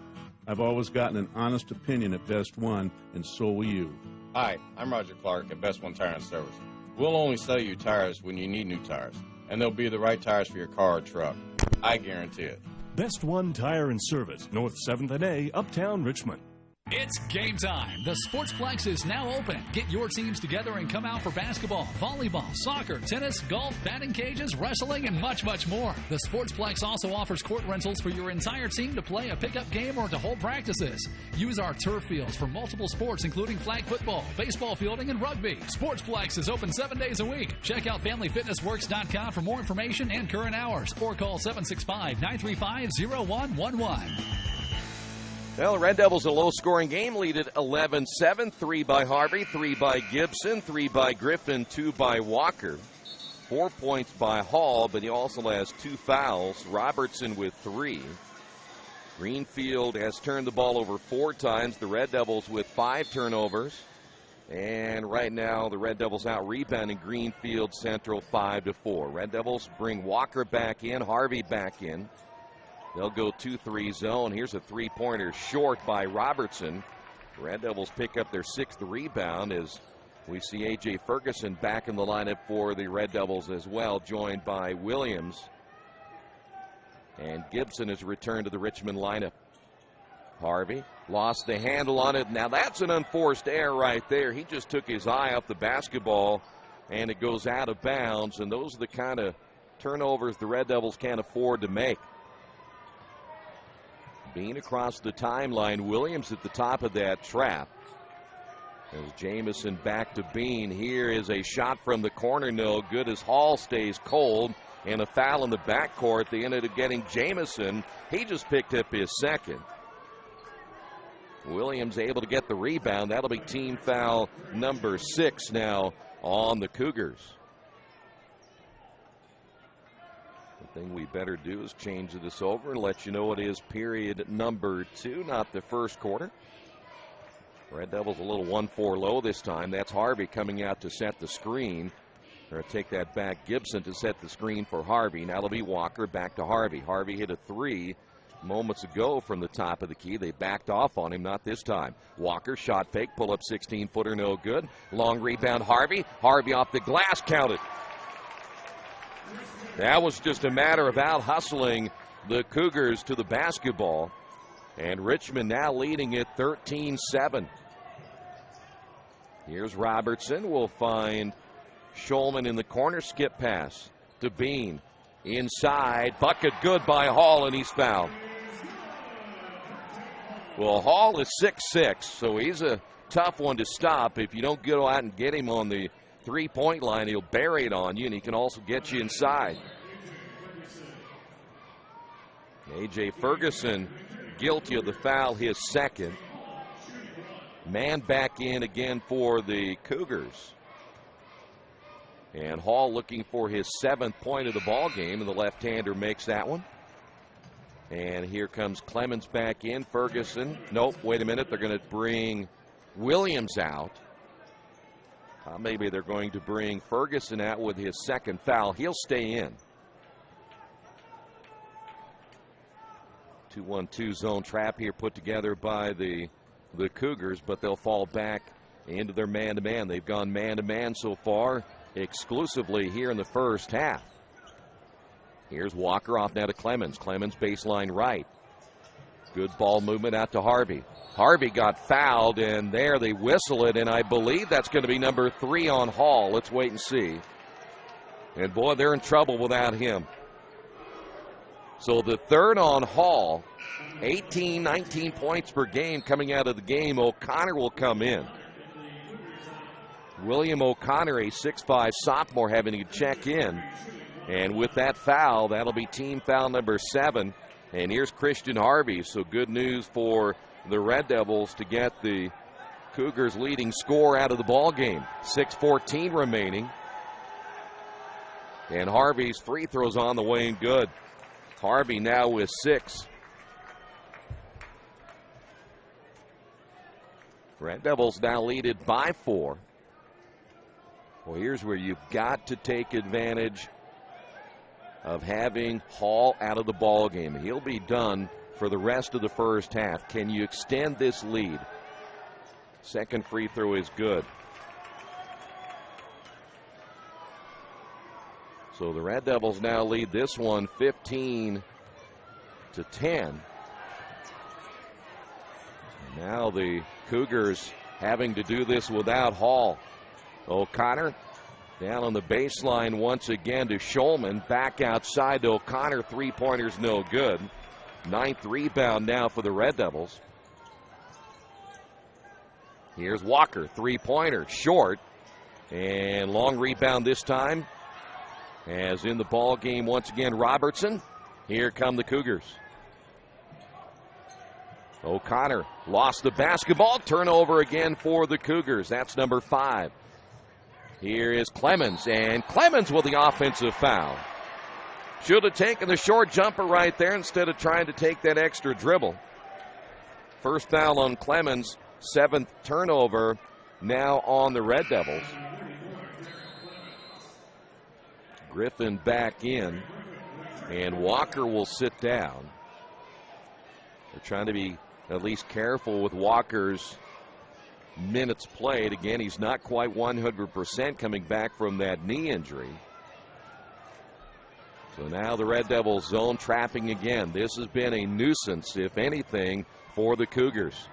I've always gotten an honest opinion at Best One, and so will you. Hi, I'm Roger Clark at Best One Tire and Service. We'll only sell you tires when you need new tires, and they'll be the right tires for your car or truck. I guarantee it. Best One Tire and Service, North 7th and A, Uptown Richmond. It's game time. The Sportsplex is now open. Get your teams together and come out for basketball, volleyball, soccer, tennis, golf, batting cages, wrestling, and much, much more. The Sportsplex also offers court rentals for your entire team to play a pickup game or to hold practices. Use our turf fields for multiple sports, including flag football, baseball fielding, and rugby. Sportsplex is open 7 days a week. Check out FamilyFitnessWorks.com for more information and current hours, or call 765-935-0111. Well, the Red Devils, a low-scoring game, lead at 11-7. 3 by Harvey, 3 by Gibson, 3 by Griffin, 2 by Walker. 4 points by Hall, but he also has 2 fouls. Robertson with 3. Greenfield has turned the ball over 4 times. The Red Devils with 5 turnovers. And right now, the Red Devils out rebounding Greenfield Central 5-4. Red Devils bring Walker back in, Harvey back in. They'll go 2-3 zone. Here's a three-pointer short by Robertson. Red Devils pick up their 6th rebound as we see A.J. Ferguson back in the lineup for the Red Devils as well, joined by Williams. And Gibson has returned to the Richmond lineup. Harvey lost the handle on it. Now that's an unforced error right there. He just took his eye off the basketball, and it goes out of bounds. And those are the kind of turnovers the Red Devils can't afford to make. Bean across the timeline. Williams at the top of that trap. As Jamison back to Bean. Here is a shot from the corner. No good as Hall stays cold. And a foul in the backcourt. They ended up getting Jamison. He just picked up his 2nd. Williams able to get the rebound. That'll be team foul number 6 now on the Cougars. The thing we better do is change this over and let you know it is period number 2, not the first quarter. Red Devils a little 1-4 low this time. That's Harvey coming out to set the screen. They're going to take that back. Gibson to set the screen for Harvey. Now it'll be Walker back to Harvey. Harvey hit a 3 moments ago from the top of the key. They backed off on him, not this time. Walker shot fake, pull up 16-footer, no good. Long rebound, Harvey. Harvey off the glass, counted. That was just a matter of out hustling the Cougars to the basketball. And Richmond now leading it 13-7. Here's Robertson. We'll find Schulman in the corner. Skip pass to Bean. Inside. Bucket good by Hall, and he's fouled. Well, Hall is 6'6", so he's a tough one to stop. If you don't go out and get him on the three-point line, he'll bury it on you, and he can also get you inside. A.J. Ferguson guilty of the foul, his 2nd. Man back in again for the Cougars. And Hall looking for his 7th point of the ball game, and the left-hander makes that one. And here comes Clemens back in. Ferguson. Nope, wait a minute. They're going to bring Williams out. Maybe they're going to bring Ferguson out with his 2nd foul. He'll stay in. 2-1-2 zone trap here put together by the Cougars, but they'll fall back into their man-to-man. They've gone man-to-man so far exclusively here in the first half. Here's Walker off now to Clemens. Clemens baseline right. Good ball movement out to Harvey. Harvey got fouled, and there they whistle it, and I believe that's going to be number 3 on Hall. Let's wait and see. And, boy, they're in trouble without him. So the third on Hall, 18, 19 points per game coming out of the game. O'Connor will come in. William O'Connor, a 6'5 sophomore, having to check in. And with that foul, that'll be team foul number 7. And here's Christian Harvey. So good news for the Red Devils to get the Cougars' leading score out of the ball game. 6:14 remaining. And Harvey's free throw's on the way and good. Harvey now with 6. Red Devils now lead it by 4. Well, here's where you've got to take advantage of having Hall out of the ball game. He'll be done for the rest of the first half. Can you extend this lead? Second free throw is good. So the Red Devils now lead this one 15-10. Now the Cougars having to do this without Hall. O'Connor down on the baseline once again to Schulman. Back outside to O'Connor. Three-pointer's no good. 9th rebound now for the Red Devils. Here's Walker. Three-pointer short. And long rebound this time. As in the ball game once again, Robertson. Here come the Cougars. O'Connor lost the basketball. Turnover again for the Cougars. That's number 5. Here is Clemens, and Clemens with the offensive foul. Should have taken the short jumper right there instead of trying to take that extra dribble. First foul on Clemens, 7th turnover now on the Red Devils. Griffin back in, and Walker will sit down. They're trying to be at least careful with Walker's minutes played. Again, he's not quite 100% coming back from that knee injury. So now the Red Devils zone trapping again. This has been a nuisance, if anything, for the Cougars.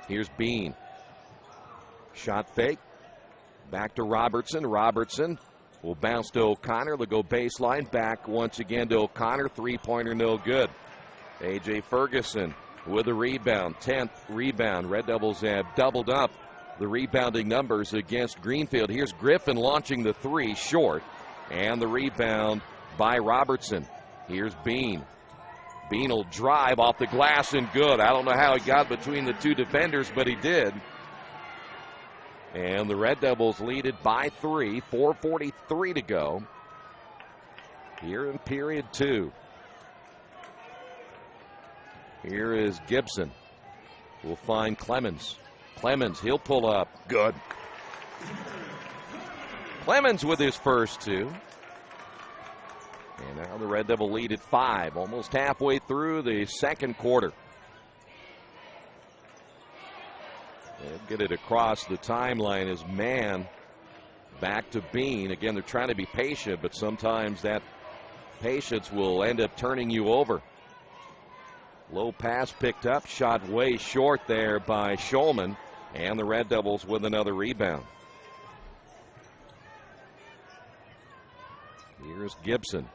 Here's Bean. Shot fake. Back to Robertson. Robertson will bounce to O'Connor. They'll go baseline. Back once again to O'Connor. Three-pointer no good. A.J. Ferguson with a rebound. 10th rebound. Red Devils have doubled up the rebounding numbers against Greenfield. Here's Griffin launching the three short. And the rebound by Robertson. Here's Bean. Bean will drive off the glass and good. I don't know how he got between the two defenders, but he did. And the Red Devils lead it by 3. 4:43 to go here in period 2. Here is Gibson. We'll find Clemens. Clemens, he'll pull up. Good. Clemens with his first 2. And now the Red Devil lead at 5, almost halfway through the second quarter. They'll get it across the timeline as man back to Bean. Again, they're trying to be patient, but sometimes that patience will end up turning you over. Low pass picked up, shot way short there by Schulman, and the Red Devils with another rebound. Here's Gibson.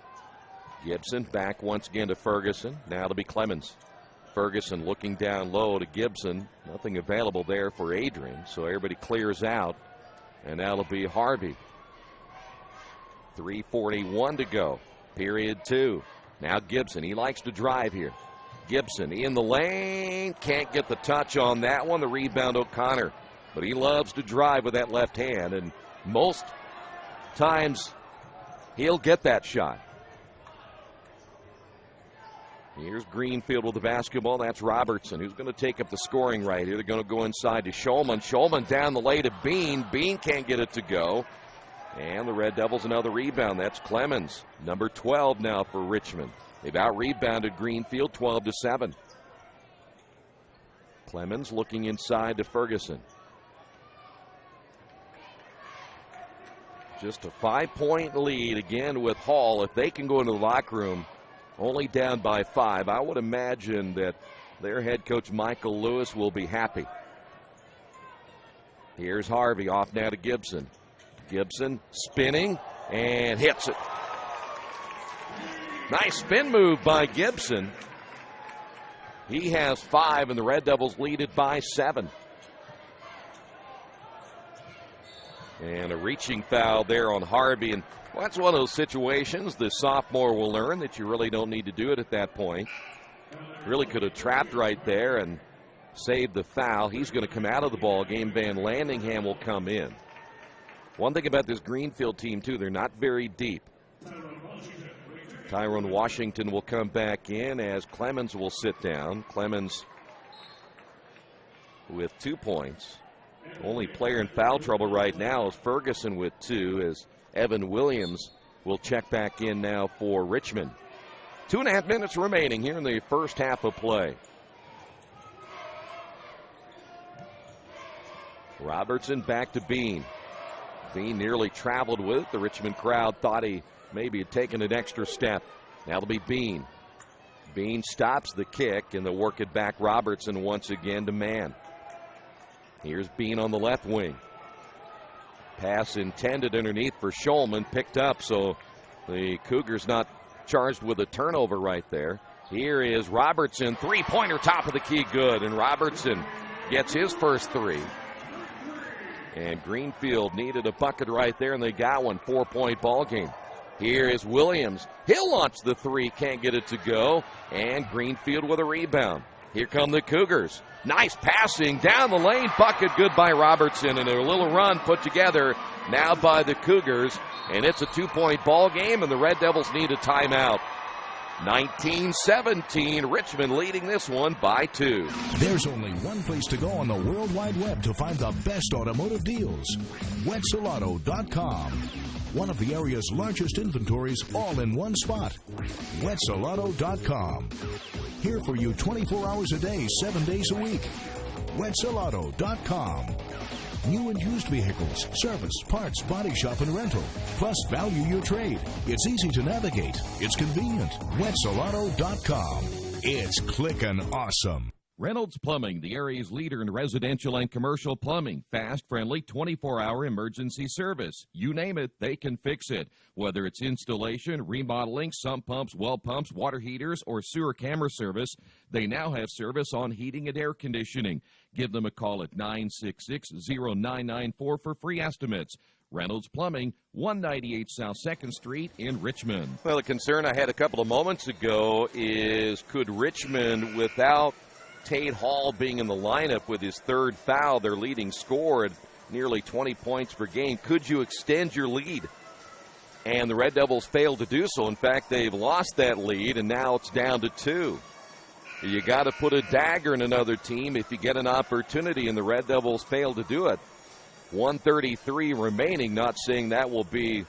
Gibson back once again to Ferguson. Now it'll be Clemens. Ferguson looking down low to Gibson. Nothing available there for Adrian, so everybody clears out. And now it'll be Harvey. 3:41 to go. Period 2. Now Gibson. He likes to drive here. Gibson in the lane. Can't get the touch on that one. The rebound O'Connor. But he loves to drive with that left hand, and most times he'll get that shot. Here's Greenfield with the basketball. That's Robertson, who's going to take up the scoring right here. They're going to go inside to Schulman. Schulman down the lane to Bean. Bean can't get it to go. And the Red Devils another rebound. That's Clemens, number 12 now for Richmond. They've out-rebounded Greenfield 12-7. Clemens looking inside to Ferguson. Just a 5-point lead again with Hall. If they can go into the locker room only down by 5, I would imagine that their head coach Michael Lewis will be happy. Here's Harvey off now to Gibson. Gibson spinning and hits it. Nice spin move by Gibson. He has 5, and the Red Devils lead it by 7. And a reaching foul there on Harvey. And well, that's one of those situations the sophomore will learn that you really don't need to do it at that point. Really could have trapped right there and saved the foul. He's going to come out of the ball game. Van Landingham will come in. One thing about this Greenfield team, too, they're not very deep. Tyrone Washington will come back in as Clemens will sit down. Clemens with 2 points. Only player in foul trouble right now is Ferguson with 2, as Evan Williams will check back in now for Richmond. 2.5 minutes remaining here in the first half of play. Robertson back to Bean. Bean nearly traveled with it. The Richmond crowd thought he maybe had taken an extra step. Now it'll be Bean. Bean stops the kick, and they'll work it back Robertson once again to man. Here's Bean on the left wing. Pass intended underneath for Schulman, picked up, so the Cougars not charged with a turnover right there. Here is Robertson, three-pointer, top of the key, good, and Robertson gets his first 3. And Greenfield needed a bucket right there, and they got one. 4-point ball game. Here is Williams. He'll launch the 3, can't get it to go, and Greenfield with a rebound. Here come the Cougars. Nice passing down the lane. Bucket good by Robertson, and a little run put together now by the Cougars. And it's a 2-point ball game, and the Red Devils need a timeout. 19-17, Richmond leading this one by 2. There's only one place to go on the World Wide Web to find the best automotive deals. Wetzelauto.com. One of the area's largest inventories all in one spot. Wetzelauto.com. Here for you 24 hours a day, 7 days a week. Wetzelauto.com. New and used vehicles, service, parts, body shop, and rental. Plus, value your trade. It's easy to navigate. It's convenient. Wetzelauto.com. It's clickin' awesome. Reynolds Plumbing, the area's leader in residential and commercial plumbing. Fast, friendly, 24-hour emergency service. You name it, they can fix it. Whether it's installation, remodeling, sump pumps, well pumps, water heaters, or sewer camera service, they now have service on heating and air conditioning. Give them a call at 966-0994 for free estimates. Reynolds Plumbing, 198 South 2nd Street in Richmond. Well, the concern I had a couple of moments ago is could Richmond, without Tate Hall being in the lineup with his 3rd foul, their leading scorer at nearly 20 points per game, could you extend your lead? And the Red Devils failed to do so. In fact, they've lost that lead, and now it's down to 2. You got to put a dagger in another team if you get an opportunity, and the Red Devils failed to do it. 1:33 remaining, not saying that will be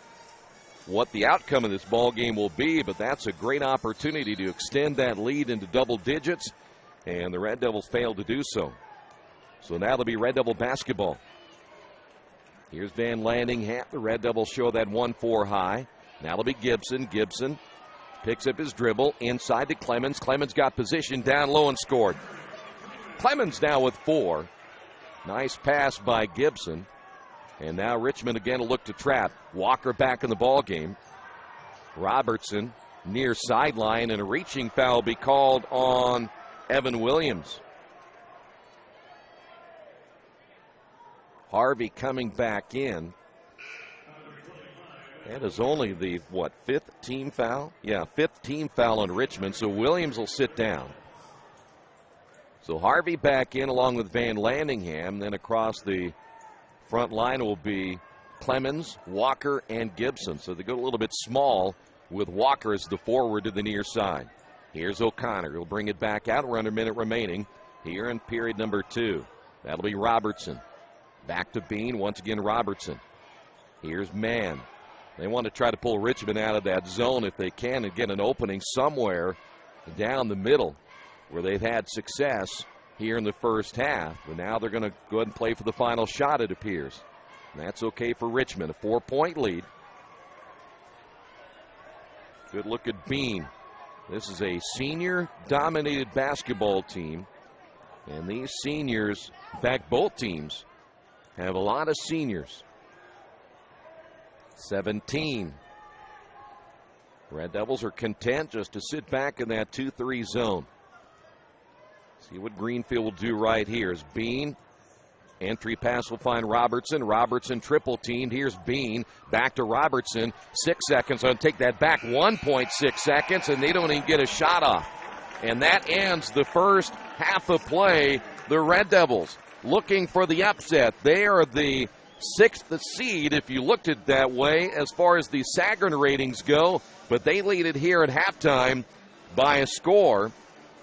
what the outcome of this ball game will be, but that's a great opportunity to extend that lead into double digits. And the Red Devils failed to do so. So now it'll be Red Devil basketball. Here's Van Landingham. The Red Devils show that 1-4 high. Now it'll be Gibson. Gibson picks up his dribble inside to Clemens. Clemens got position down low and scored. Clemens now with 4. Nice pass by Gibson. And now Richmond again will look to trap. Walker back in the ball game. Robertson near sideline, and a reaching foul will be called on Evan Williams. Harvey coming back in. That is only the, 5th team foul? Yeah, 5th team foul on Richmond, so Williams will sit down. So Harvey back in along with Van Landingham. Then across the front line will be Clemens, Walker, and Gibson. So they go a little bit small with Walker as the forward to the near side. Here's O'Connor. He'll bring it back out. We're under a minute remaining here in period number 2. That'll be Robertson. Back to Bean. Once again, Robertson. Here's Mann. They want to try to pull Richmond out of that zone if they can and get an opening somewhere down the middle where they've had success here in the first half. But now they're going to go ahead and play for the final shot, it appears. And that's okay for Richmond. A 4-point lead. Good look at Bean. This is a senior-dominated basketball team, and these seniors, in fact, both teams, have a lot of seniors. 17. Red Devils are content just to sit back in that 2-3 zone. See what Greenfield will do right here. Is Bean. Entry pass will find Robertson. Robertson triple teamed. Here's Bean. Back to Robertson. 6 seconds. I'll take that back. 1.6 seconds, and they don't even get a shot off. And that ends the first half of play. The Red Devils looking for the upset. They are the 6th seed, if you looked at it that way, as far as the Sagarin ratings go. But they lead it here at halftime by a score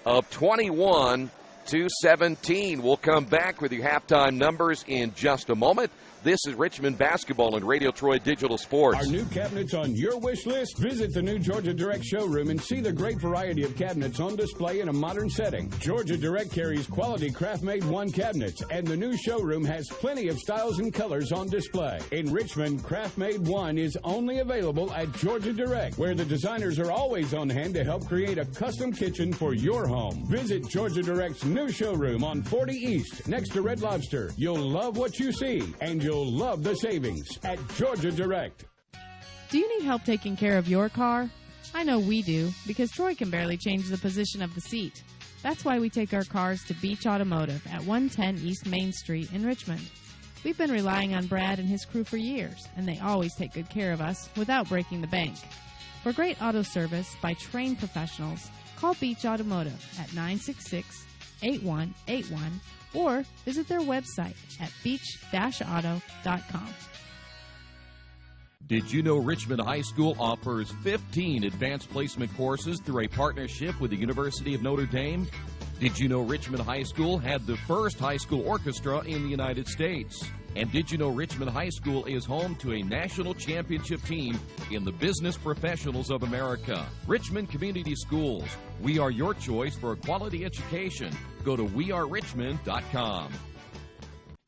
of 21-17. We'll come back with your halftime numbers in just a moment. This is Richmond Basketball and Radio Troy Digital Sports. Are new cabinets on your wish list? Visit the new Georgia Direct showroom and see the great variety of cabinets on display in a modern setting. Georgia Direct carries quality craft-made one cabinets, and the new showroom has plenty of styles and colors on display. In Richmond, craft-made one is only available at Georgia Direct, where the designers are always on hand to help create a custom kitchen for your home. Visit Georgia Direct's new showroom on 40 East, next to Red Lobster. You'll love what you see, and you'll love the savings at Georgia Direct. Do you need help taking care of your car? I know we do, because Troy can barely change the position of the seat. That's why we take our cars to Beach Automotive at 110 East Main Street in Richmond. We've been relying on Brad and his crew for years, and they always take good care of us without breaking the bank. For great auto service by trained professionals, call Beach Automotive at 966-8181 or visit their website at beach-auto.com. Did you know Richmond High School offers 15 advanced placement courses through a partnership with the University of Notre Dame? Did you know Richmond High School had the first high school orchestra in the United States? And did you know Richmond High School is home to a national championship team in the Business Professionals of America? Richmond Community Schools. We are your choice for a quality education. Go to wearerichmond.com.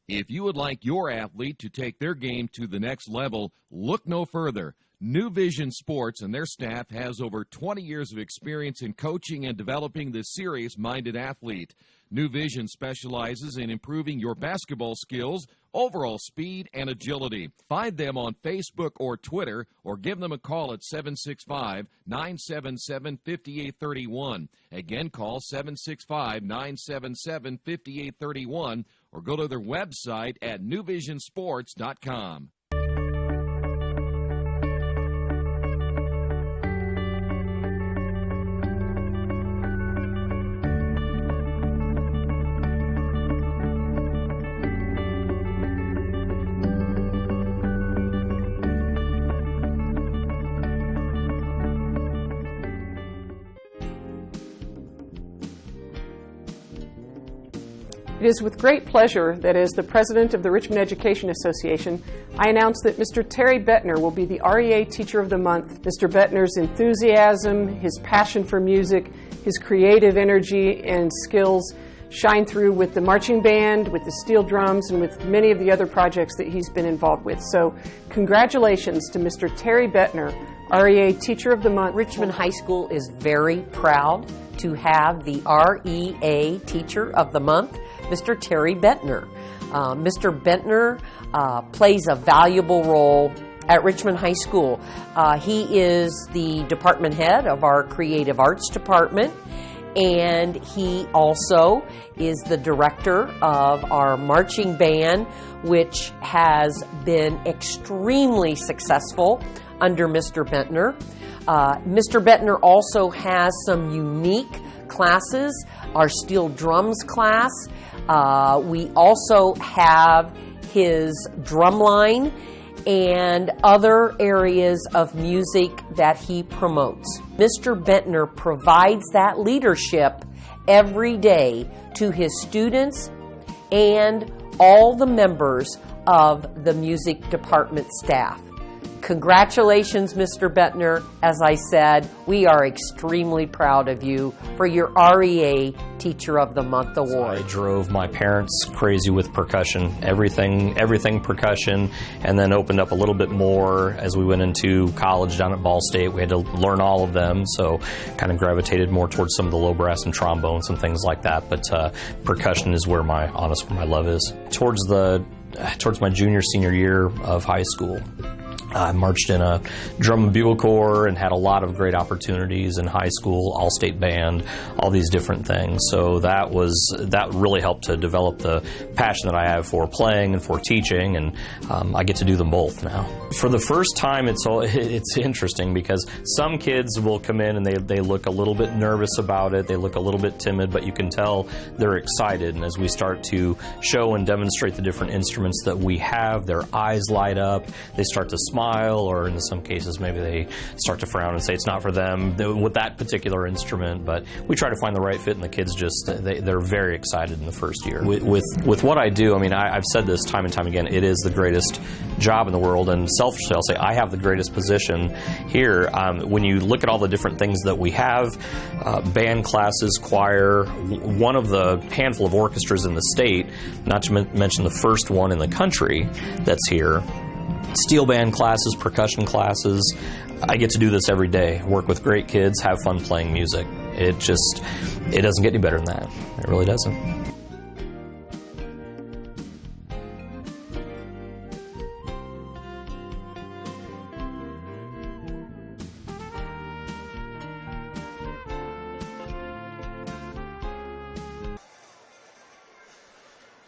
If you would like your athlete to take their game to the next level, look no further. New Vision Sports and their staff has over 20 years of experience in coaching and developing the serious-minded athlete. New Vision specializes in improving your basketball skills, overall speed, and agility. Find them on Facebook or Twitter, or give them a call at 765-977-5831. Again, call 765-977-5831, or go to their website at newvisionsports.com. It is with great pleasure that as the president of the Richmond Education Association, I announce that Mr. Terry Bettner will be the REA Teacher of the Month. Mr. Bettner's enthusiasm, his passion for music, his creative energy and skills shine through with the marching band, with the steel drums, and with many of the other projects that he's been involved with. So congratulations to Mr. Terry Bettner, REA Teacher of the Month. Richmond High School is very proud to have the REA Teacher of the Month, Mr. Terry Bettner. Mr. Bettner plays a valuable role at Richmond High School. He is the department head of our Creative Arts Department, and he also is the director of our marching band, which has been extremely successful under Mr. Bettner. Mr. Bettner also has some unique classes, our steel drums class. We also have his drum line and other areas of music that he promotes. Mr. Bettner provides that leadership every day to his students and all the members of the music department staff. Congratulations, Mr. Bettner. As I said, we are extremely proud of you for your REA Teacher of the Month award. I drove my parents crazy with percussion, everything percussion, and then opened up a little bit more as we went into college down at Ball State. We had to learn all of them, so kind of gravitated more towards some of the low brass and trombones and things like that. But percussion is where my love is. Towards my junior, senior year of high school, I marched in a drum and bugle corps and had a lot of great opportunities in high school, all-state band, all these different things. So that really helped to develop the passion that I have for playing and for teaching, and I get to do them both now. For the first time, it's interesting because some kids will come in and they look a little bit nervous about it, they look a little bit timid, but you can tell they're excited. And as we start to show and demonstrate the different instruments that we have, their eyes light up, they start to smile, or in some cases maybe they start to frown and say it's not for them with that particular instrument. But we try to find the right fit, and the kids they're very excited in the first year. With what I do, I mean, I've said this time and time again, it is the greatest job in the world, and selfishly I'll say I have the greatest position here. When you look at all the different things that we have, band classes, choir, one of the handful of orchestras in the state, not to mention the first one in the country that's here, steel band classes, percussion classes. I get to do this every day, work with great kids, have fun playing music. It doesn't get any better than that. It really doesn't.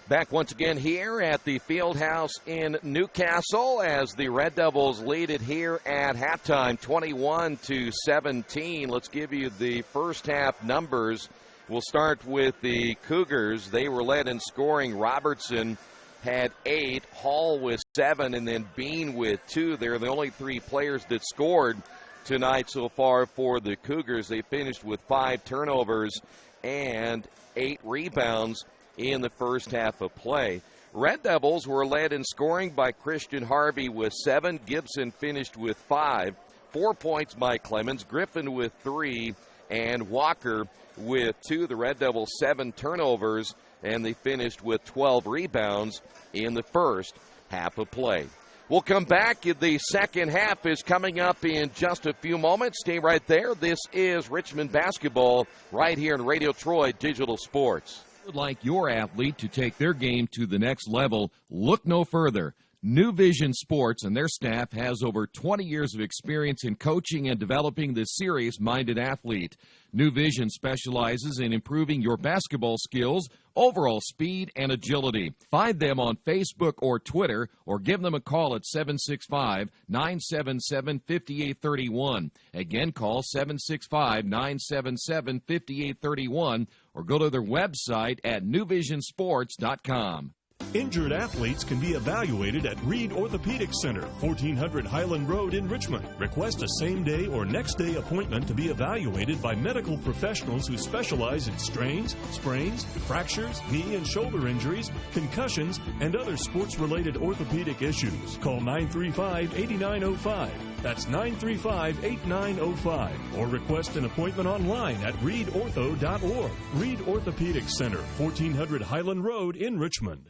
Back once again here at the Fieldhouse in Newcastle as the Red Devils lead it here at halftime, 21-17. Let's give you the first half numbers. We'll start with the Cougars. They were led in scoring. Robertson had 8, Hall with 7, and then Bean with 2. They're the only 3 players that scored tonight so far for the Cougars. They finished with 5 turnovers and 8 rebounds in the first half of play. Red Devils were led in scoring by Christian Harvey with 7. Gibson finished with 5. 4 points by Clemens, Griffin with 3, and Walker with 2. The Red Devils 7 turnovers, and they finished with 12 rebounds in the first half of play. We'll come back. The second half is coming up in just a few moments. Stay right there. This is Richmond basketball right here in Radio Troy Digital Sports. Would like your athlete to take their game to the next level? Look no further. New Vision Sports and their staff has over 20 years of experience in coaching and developing the serious-minded athlete. New Vision specializes in improving your basketball skills, overall speed, and agility. Find them on Facebook or Twitter, or give them a call at 765-977-5831. Again, call 765-977-5831, or go to their website at newvisionsports.com. Injured athletes can be evaluated at Reed Orthopedic Center, 1400 Highland Road in Richmond. Request a same-day or next-day appointment to be evaluated by medical professionals who specialize in strains, sprains, fractures, knee and shoulder injuries, concussions, and other sports-related orthopedic issues. Call 935-8905. That's 935-8905. Or request an appointment online at reedortho.org. Reed Orthopedic Center, 1400 Highland Road in Richmond.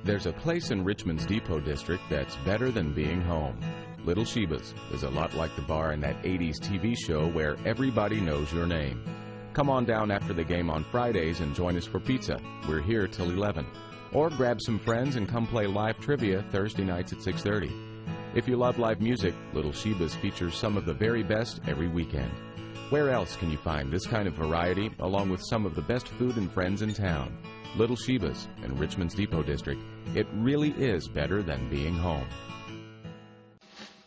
There's a place in Richmond's Depot District that's better than being home. Little Sheba's is a lot like the bar in that 80s TV show where everybody knows your name. Come on down after the game on Fridays and join us for pizza. We're here till 11. Or grab some friends and come play live trivia Thursday nights at 6:30. If you love live music, Little Sheba's features some of the very best every weekend. Where else can you find this kind of variety along with some of the best food and friends in town? Little Sheba's in Richmond's Depot District. It really is better than being home.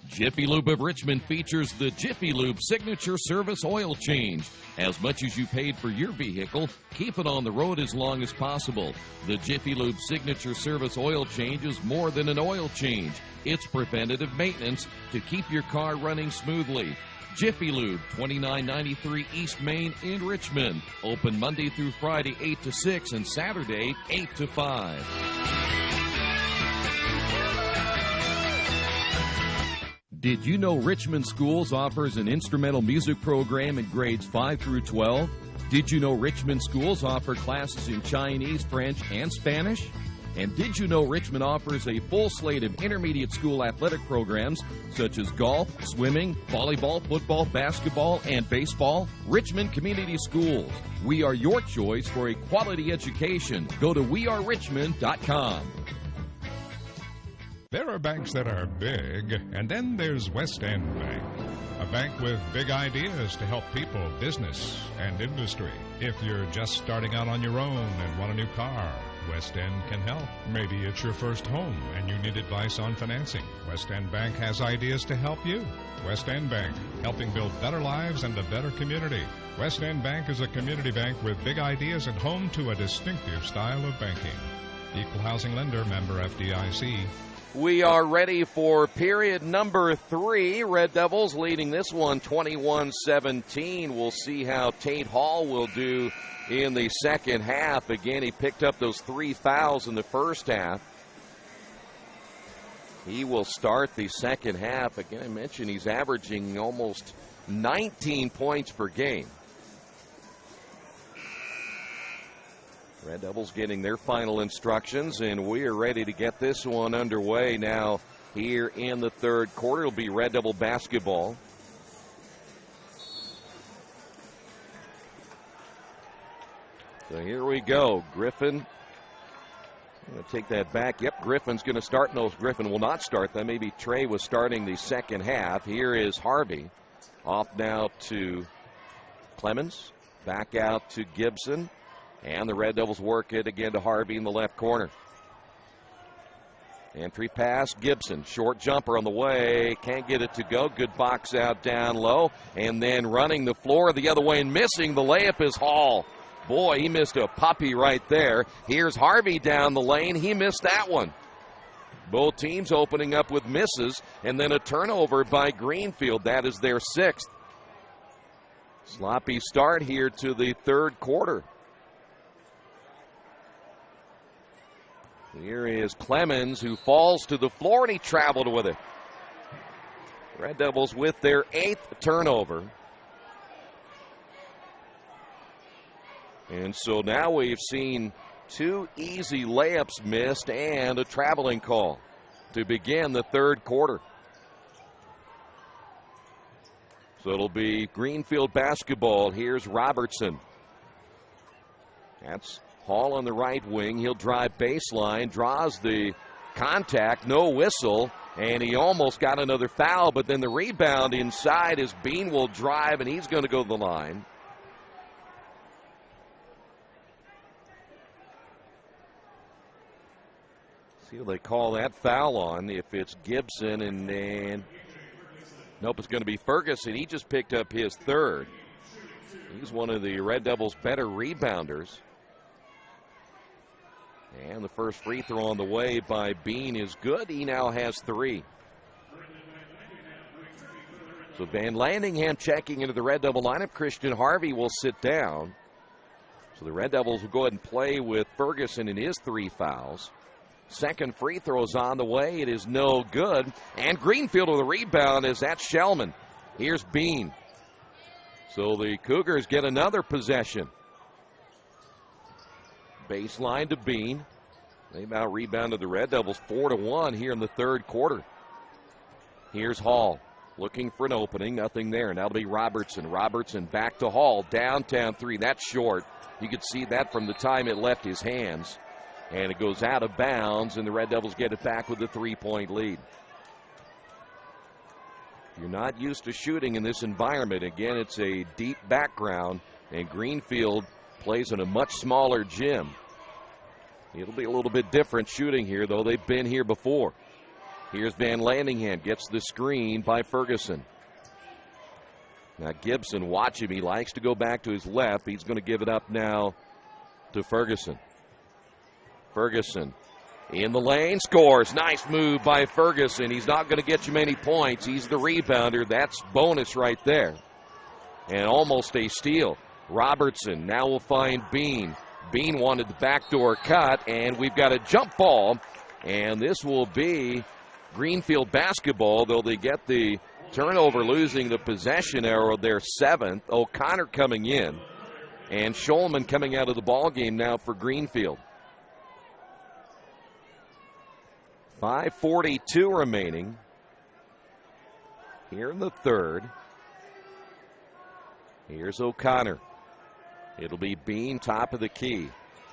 Jiffy Lube of Richmond features the Jiffy Lube Signature Service Oil Change. As much as you paid for your vehicle, keep it on the road as long as possible. The Jiffy Lube Signature Service Oil Change is more than an oil change. It's preventative maintenance to keep your car running smoothly. Jiffy Lube, 2993 East Main in Richmond. Open Monday through Friday, 8 to 6, and Saturday, 8 to 5. Did you know Richmond Schools offers an instrumental music program in grades 5 through 12? Did you know Richmond Schools offer classes in Chinese, French, and Spanish? And did you know Richmond offers a full slate of intermediate school athletic programs such as golf, swimming, volleyball, football, basketball, and baseball? Richmond Community Schools. We are your choice for a quality education. Go to wearerichmond.com. There are banks that are big, and then there's West End Bank, a bank with big ideas to help people, business, and industry. If you're just starting out on your own and want a new car, West End can help. Maybe it's your first home and you need advice on financing. West End Bank has ideas to help you. West End Bank, helping build better lives and a better community. West End Bank is a community bank with big ideas and home to a distinctive style of banking. Equal housing lender, member FDIC. We are ready for period number 3. Red Devils leading this one 21-17. We'll see how Tate Hall will do in the second half. Again, he picked up those 3 fouls in the first half. He will start the second half. Again, I mentioned he's averaging almost 19 points per game. Red Devils getting their final instructions, and we are ready to get this one underway now here in the third quarter. It'll be Red Devil basketball. So here we go. Griffin. I'm going to take that back. Yep, Griffin's going to start. No, Griffin will not start. That maybe Trey was starting the second half. Here is Harvey. Off now to Clemens. Back out to Gibson. And the Red Devils work it again to Harvey in the left corner. Entry pass, Gibson. Short jumper on the way. Can't get it to go. Good box out down low. And then running the floor the other way and missing the layup is Hall. Boy, he missed a puppy right there. Here's Harvey down the lane. He missed that one. Both teams opening up with misses. And then a turnover by Greenfield. That is their 6th. Sloppy start here to the third quarter. Here is Clemens, who falls to the floor, and he traveled with it. Red Devils with their 8th turnover. And so now we've seen 2 easy layups missed and a traveling call to begin the third quarter. So it'll be Greenfield basketball. Here's Robertson. That's Hall on the right wing. He'll drive baseline, draws the contact, no whistle, and he almost got another foul, but then the rebound inside is Bean will drive, and he's going to go to the line. See what they call that foul on, if it's Gibson, and then nope, it's going to be Ferguson. He just picked up his 3rd. He's one of the Red Devils' better rebounders. And the first free throw on the way by Bean is good. He now has 3. So Van Landingham checking into the Red Devil lineup. Christian Harvey will sit down. So the Red Devils will go ahead and play with Ferguson in his 3 fouls. Second free throw is on the way. It is no good. And Greenfield with a rebound is at Shellman. Here's Bean. So the Cougars get another possession. Baseline to Bean. They've out rebounded the Red Devils 4-1 here in the third quarter. Here's Hall looking for an opening. Nothing there. Now it'll be Robertson. Robertson back to Hall. Downtown 3. That's short. You could see that from the time it left his hands. And it goes out of bounds, and the Red Devils get it back with a 3-point lead. You're not used to shooting in this environment. Again, it's a deep background, and Greenfield plays in a much smaller gym. It'll be a little bit different shooting here, though. They've been here before. Here's Van Landingham. Gets the screen by Ferguson. Now Gibson, watch him. He likes to go back to his left. He's going to give it up now to Ferguson. Ferguson in the lane, scores. Nice move by Ferguson. He's not going to get you many points. He's the rebounder. That's bonus right there. And almost a steal. Robertson now will find Bean. Bean wanted the backdoor cut, and we've got a jump ball. And this will be Greenfield basketball, though they get the turnover, losing the possession arrow, their 7th. O'Connor coming in, and Shulman coming out of the ball game now for Greenfield. 5:42 remaining here in the third. Here's O'Connor. It'll be Bean, top of the key.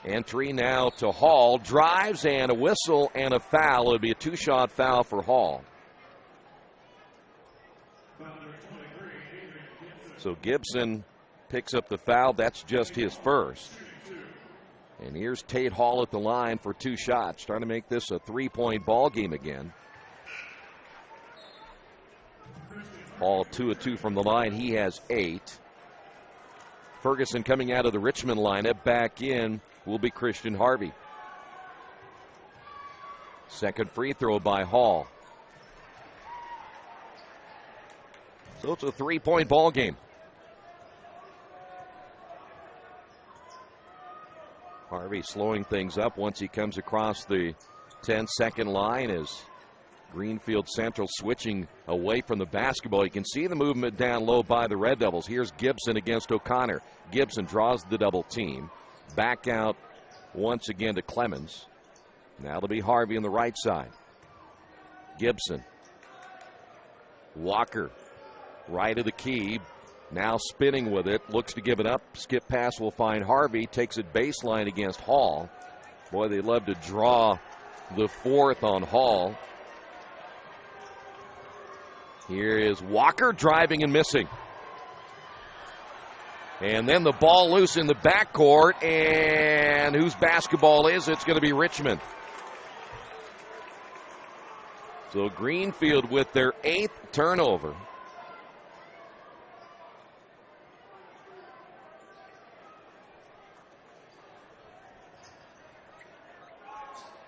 Entry now to Hall. Drives and a whistle and a foul. It'll be a two-shot foul for Hall. So Gibson picks up the foul. That's just his first. And here's Tate Hall at the line for two shots, trying to make this a three-point ball game again. Hall 2 of 2 from the line. He has 8. Ferguson coming out of the Richmond lineup. Back in will be Christian Harvey. Second free throw by Hall. So it's a three-point ball game. Harvey slowing things up once he comes across the 10-second line as Greenfield Central switching away from the basketball. You can see the movement down low by the Red Devils. Here's Gibson against O'Connor. Gibson draws the double team. Back out once again to Clemens. Now it'll be Harvey on the right side. Gibson. Walker. Right of the key. Now spinning with it. Looks to give it up. Skip pass will find Harvey. Takes it baseline against Hall. Boy, they love to draw the fourth on Hall. Here is Walker driving and missing. And then the ball loose in the backcourt. And whose basketball is it? It's going to be Richmond. So Greenfield with their 8th turnover.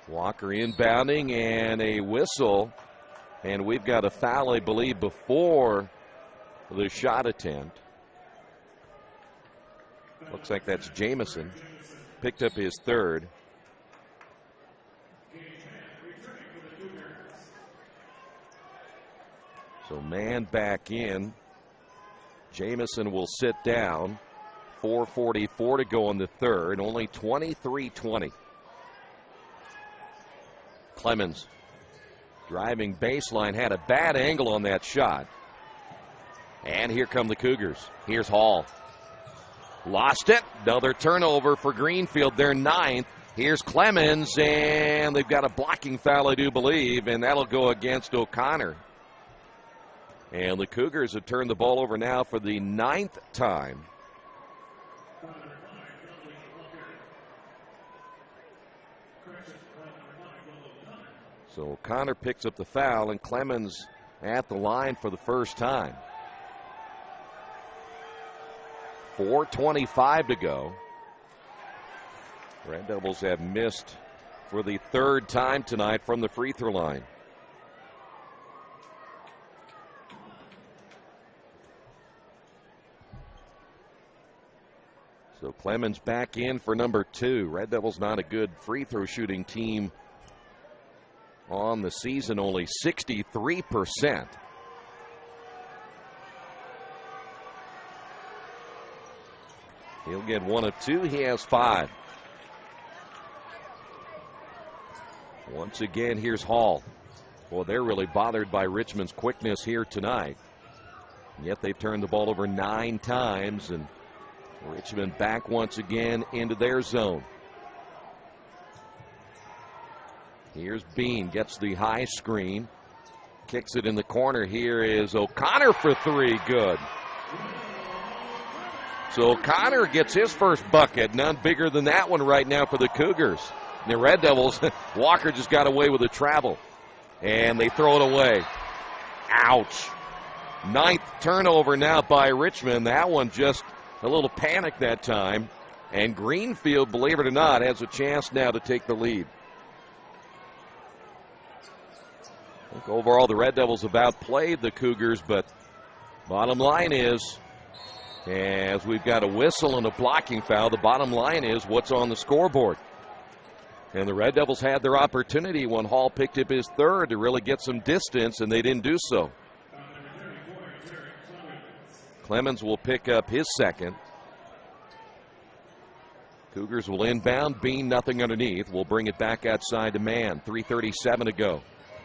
Walker inbounding and a whistle. And we've got a foul, I believe, before the shot attempt. Looks like that's Jamison. Picked up his 3rd. So man back in. Jamison will sit down. 4:44 to go in the 3rd. Only 23-20. Clemens driving baseline, had a bad angle on that shot. And here come the Cougars. Here's Hall. Lost it. Another turnover for Greenfield. Their 9th. Here's Clemens, and they've got a blocking foul, I do believe, and that'll go against O'Connor. And the Cougars have turned the ball over now for the 9th time. So O'Connor picks up the foul, and Clemens at the line for the first time. 4:25 to go. Red Devils have missed for the 3rd time tonight from the free throw line. So Clemens back in for number 2. Red Devils not a good free throw shooting team on the season, only 63%. He'll get 1 of 2. He has 5. Once again, here's Hall. Well, they're really bothered by Richmond's quickness here tonight. Yet they've turned the ball over 9 times, and Richmond back once again into their zone. Here's Bean, gets the high screen, kicks it in the corner. Here is O'Connor for 3, good. So O'Connor gets his first bucket, none bigger than that one right now for the Cougars. The Red Devils, Walker just got away with a travel, and they throw it away. Ouch. 9th turnover now by Richmond. That one just a little panic that time, and Greenfield, believe it or not, has a chance now to take the lead. I think overall the Red Devils have outplayed the Cougars, but bottom line is, as we've got a whistle and a blocking foul, the bottom line is what's on the scoreboard. And the Red Devils had their opportunity when Hall picked up his 3rd to really get some distance, and they didn't do so. Clemens will pick up his 2nd. Cougars will inbound. Bean nothing underneath. Will bring it back outside to Mann. 3:37 to go.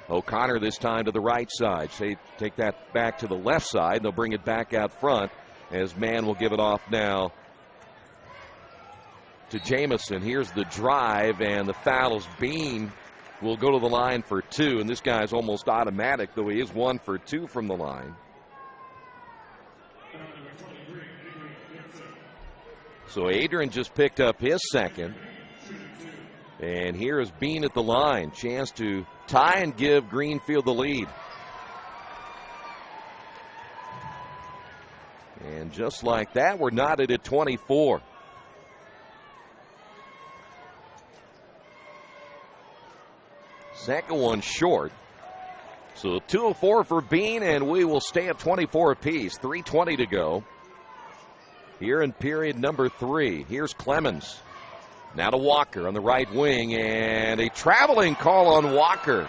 O'Connor this time to the right side. Take that back to the left side. They'll bring it back out front as Mann will give it off now to Jamison. Here's the drive, and the foul is Bean. Will go to the line for 2, and this guy's almost automatic, though he is 1 for 2 from the line. So Adrian just picked up his second. And here is Bean at the line. Chance to tie and give Greenfield the lead. And just like that, we're knotted at 24. Second one short. So 2:04 for Bean, and we will stay at 24 apiece. 3:20 to go. Here in period number 3. Here's Clemens. Now to Walker on the right wing, and a traveling call on Walker.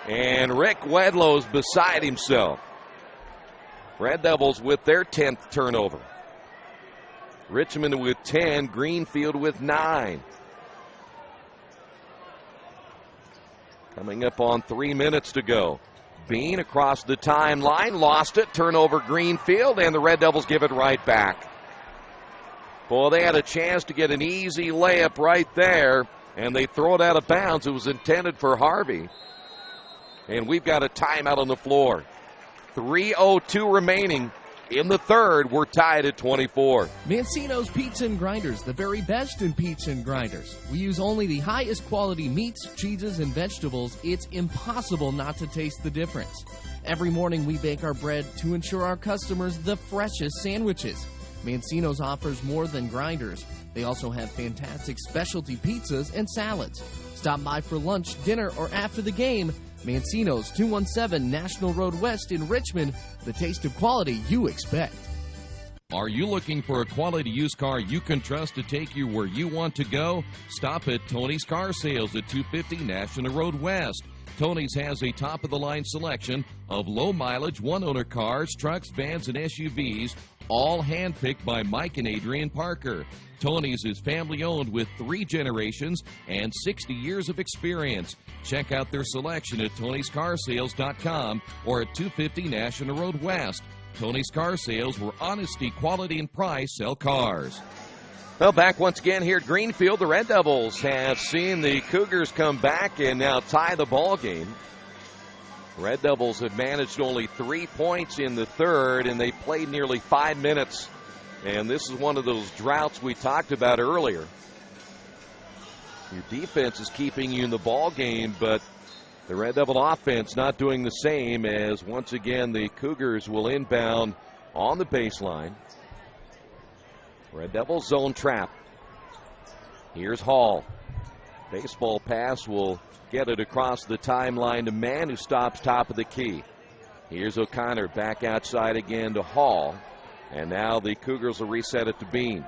And Rick Wedlow's beside himself. Red Devils with their 10th turnover. Richmond with 10, Greenfield with 9. Coming up on 3 minutes to go. Bean across the timeline, lost it, turnover Greenfield, and the Red Devils give it right back. Well, they had a chance to get an easy layup right there, and they throw it out of bounds. It was intended for Harvey. And we've got a timeout on the floor. 3:02 remaining in the third. We're tied at 24. Mancino's Pizza and Grinders, the very best in pizza and grinders. We use only the highest quality meats, cheeses, and vegetables. It's impossible not to taste the difference. Every morning we bake our bread to ensure our customers the freshest sandwiches. Mancino's offers more than grinders. They also have fantastic specialty pizzas and salads. Stop by for lunch, dinner, or after the game. Mancino's, 217 National Road West in Richmond. The taste of quality you expect. Are you looking for a quality used car you can trust to take you where you want to go? Stop at Tony's Car Sales at 250 National Road West. Tony's has a top-of-the-line selection of low-mileage, one-owner cars, trucks, vans, and SUVs, all handpicked by Mike and Adrian Parker. Tony's is family-owned with 3 generations and 60 years of experience. Check out their selection at tonyscarsales.com or at 250 National Road West. Tony's Car Sales, where honesty, quality, and price sell cars. Well, back once again here at Greenfield. The Red Devils have seen the Cougars come back and now tie the ball game. Red Devils have managed only 3 points in the third, and they played nearly 5 minutes. And this is one of those droughts we talked about earlier. Your defense is keeping you in the ball game, but the Red Devil offense not doing the same, as once again the Cougars will inbound on the baseline. Red Devils zone trap. Here's Hall. Baseball pass will get it across the timeline to Mann, who stops top of the key. Here's O'Connor back outside again to Hall. And now the Cougars will reset it to Bean.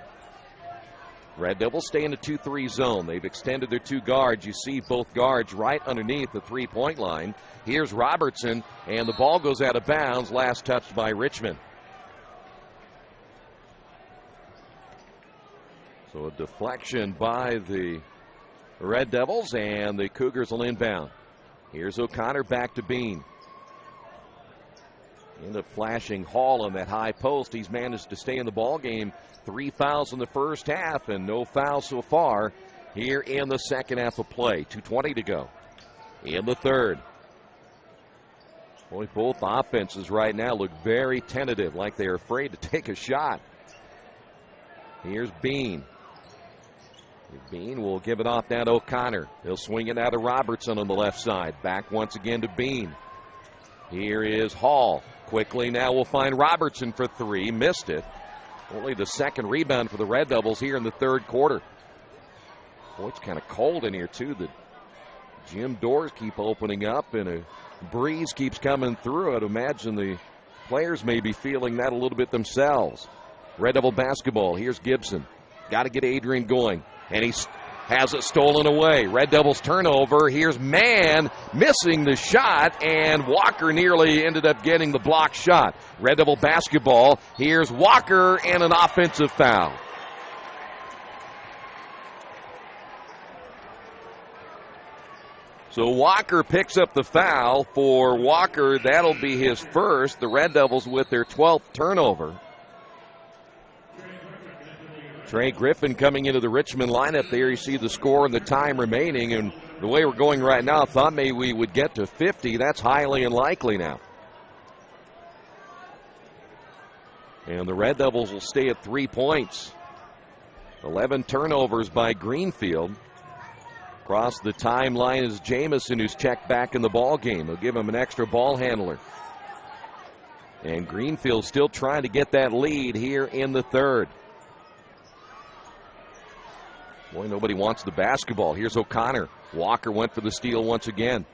Red Devils stay in the 2-3 zone. They've extended their 2 guards. You see both guards right underneath the 3-point line. Here's Robertson, and the ball goes out of bounds, last touched by Richmond. So a deflection by the Red Devils, and the Cougars will inbound. Here's O'Connor back to Bean. End up flashing Hall on that high post. He's managed to stay in the ball game. 3 fouls in the first half and no fouls so far here in the second half of play. 2:20 to go in the third. Boy, both offenses right now look very tentative, like they're afraid to take a shot. Here's Bean. Bean will give it off now to O'Connor. He'll swing it out to Robertson on the left side. Back once again to Bean. Here is Hall. Quickly now we'll find Robertson for 3. Missed it. Only the second rebound for the Red Devils here in the third quarter. Boy, it's kind of cold in here, too. The gym doors keep opening up, and a breeze keeps coming through. I'd imagine the players may be feeling that a little bit themselves. Red Devil basketball. Here's Gibson. Got to get Adrian going. And he has it stolen away. Red Devils turnover. Here's Mann missing the shot, and Walker nearly ended up getting the block shot. Red Devil basketball. Here's Walker, and an offensive foul. So Walker picks up the foul. For Walker, that'll be his first. The Red Devils with their 12th turnover. Trey Griffin coming into the Richmond lineup there. You see the score and the time remaining, and the way we're going right now, I thought maybe we would get to 50. That's highly unlikely now. And the Red Devils will stay at 3 points. 11 turnovers by Greenfield. Across the timeline is Jamison, who's checked back in the ball game. They'll give him an extra ball handler. And Greenfield still trying to get that lead here in the third. Boy, nobody wants the basketball. Here's O'Connor. Walker went for the steal once again.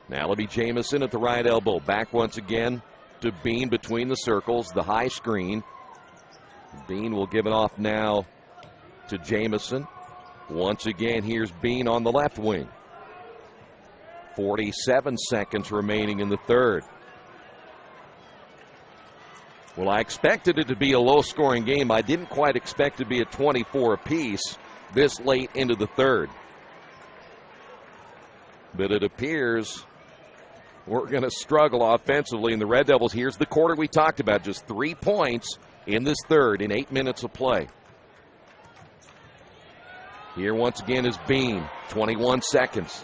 Now it'll be Jamison at the right elbow. Back once again to Bean between the circles. The high screen. Bean will give it off now to Jamison. Once again, here's Bean on the left wing. 47 seconds remaining in the third. Well, I expected it to be a low-scoring game. I didn't quite expect it to be a 24 apiece this late into the third. But it appears we're going to struggle offensively. And the Red Devils, here's the quarter we talked about. Just 3 points in this third in 8 minutes of play. Here once again is Bean. 21 seconds.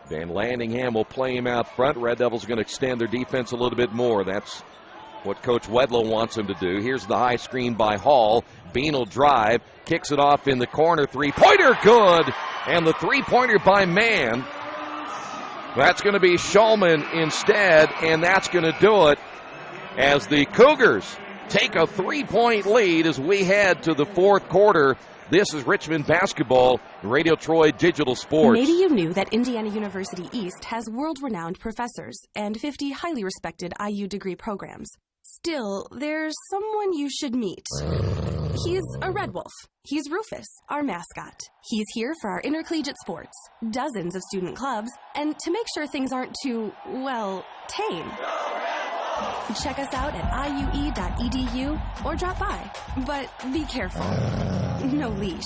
Van Landingham will play him out front. Red Devils are going to extend their defense a little bit more. That's what Coach Wedlow wants them to do. Here's the high screen by Hall. Bean will drive, kicks it off in the corner. Three-pointer, good. And the three-pointer by Mann. That's going to be Shulman instead, and that's going to do it as the Cougars take a 3-point lead as we head to the fourth quarter. This is Richmond basketball, Radio Troy Digital Sports. Maybe you knew that Indiana University East has world-renowned professors and 50 highly respected IU degree programs. Still, there's someone you should meet. He's a red wolf. He's Rufus, our mascot. He's here for our intercollegiate sports, dozens of student clubs, and to make sure things aren't too, well, tame. Check us out at iue.edu or drop by. But be careful. No leash.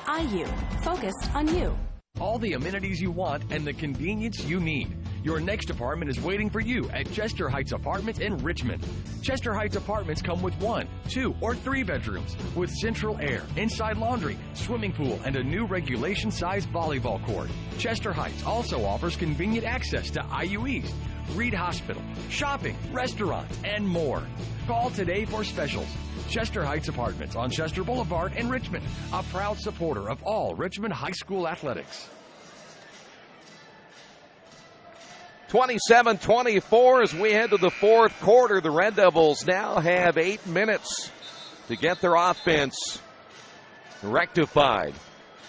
IU. Focused on you. All the amenities you want and the convenience you need. Your next apartment is waiting for you at Chester Heights Apartments in Richmond. Chester Heights Apartments come with 1, 2, or 3 bedrooms with central air, inside laundry, swimming pool, and a new regulation-sized volleyball court. Chester Heights also offers convenient access to IU East, Reed Hospital, shopping, restaurants, and more. Call today for specials. Chester Heights Apartments on Chester Boulevard in Richmond, a proud supporter of all Richmond High School athletics. 27-24 as we head to the fourth quarter. The Red Devils now have 8 minutes to get their offense rectified.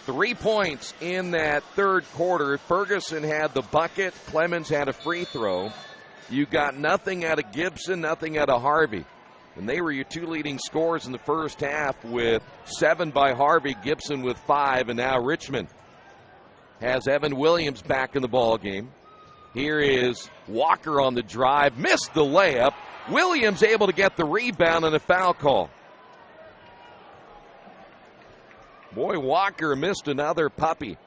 3 points in that third quarter. Ferguson had the bucket. Clemens had a free throw. You got nothing out of Gibson, nothing out of Harvey. And they were your 2 leading scorers in the first half, with 7 by Harvey, Gibson with 5, and now Richmond has Evan Williams back in the ball game. Here is Walker on the drive, missed the layup. Williams able to get the rebound and a foul call. Boy, Walker missed another puppy.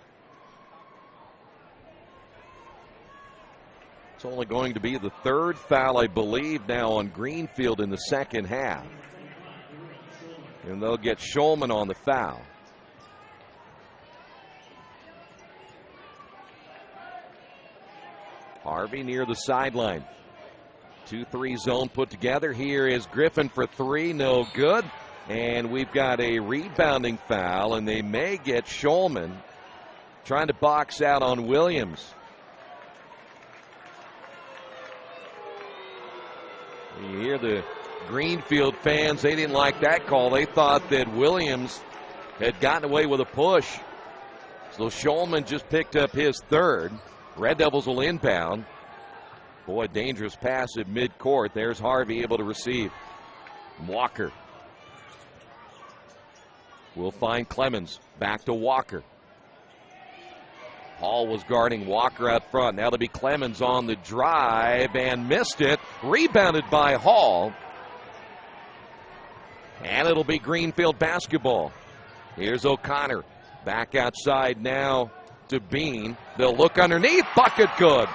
It's only going to be the third foul, I believe, now on Greenfield in the second half. And they'll get Shulman on the foul. Harvey near the sideline. 2-3 zone put together. Here is Griffin for 3, no good. And we've got a rebounding foul, and they may get Shulman trying to box out on Williams. You hear the Greenfield fans, they didn't like that call. They thought that Williams had gotten away with a push. So Shulman just picked up his third. Red Devils will inbound. Boy, dangerous pass at midcourt. There's Harvey able to receive. Walker will find Clemens. Back to Walker. Hall was guarding Walker out front. Now to be Clemens on the drive and missed it. Rebounded by Hall. And it'll be Greenfield basketball. Here's O'Connor. Back outside now to Bean. They'll look underneath. Bucket good.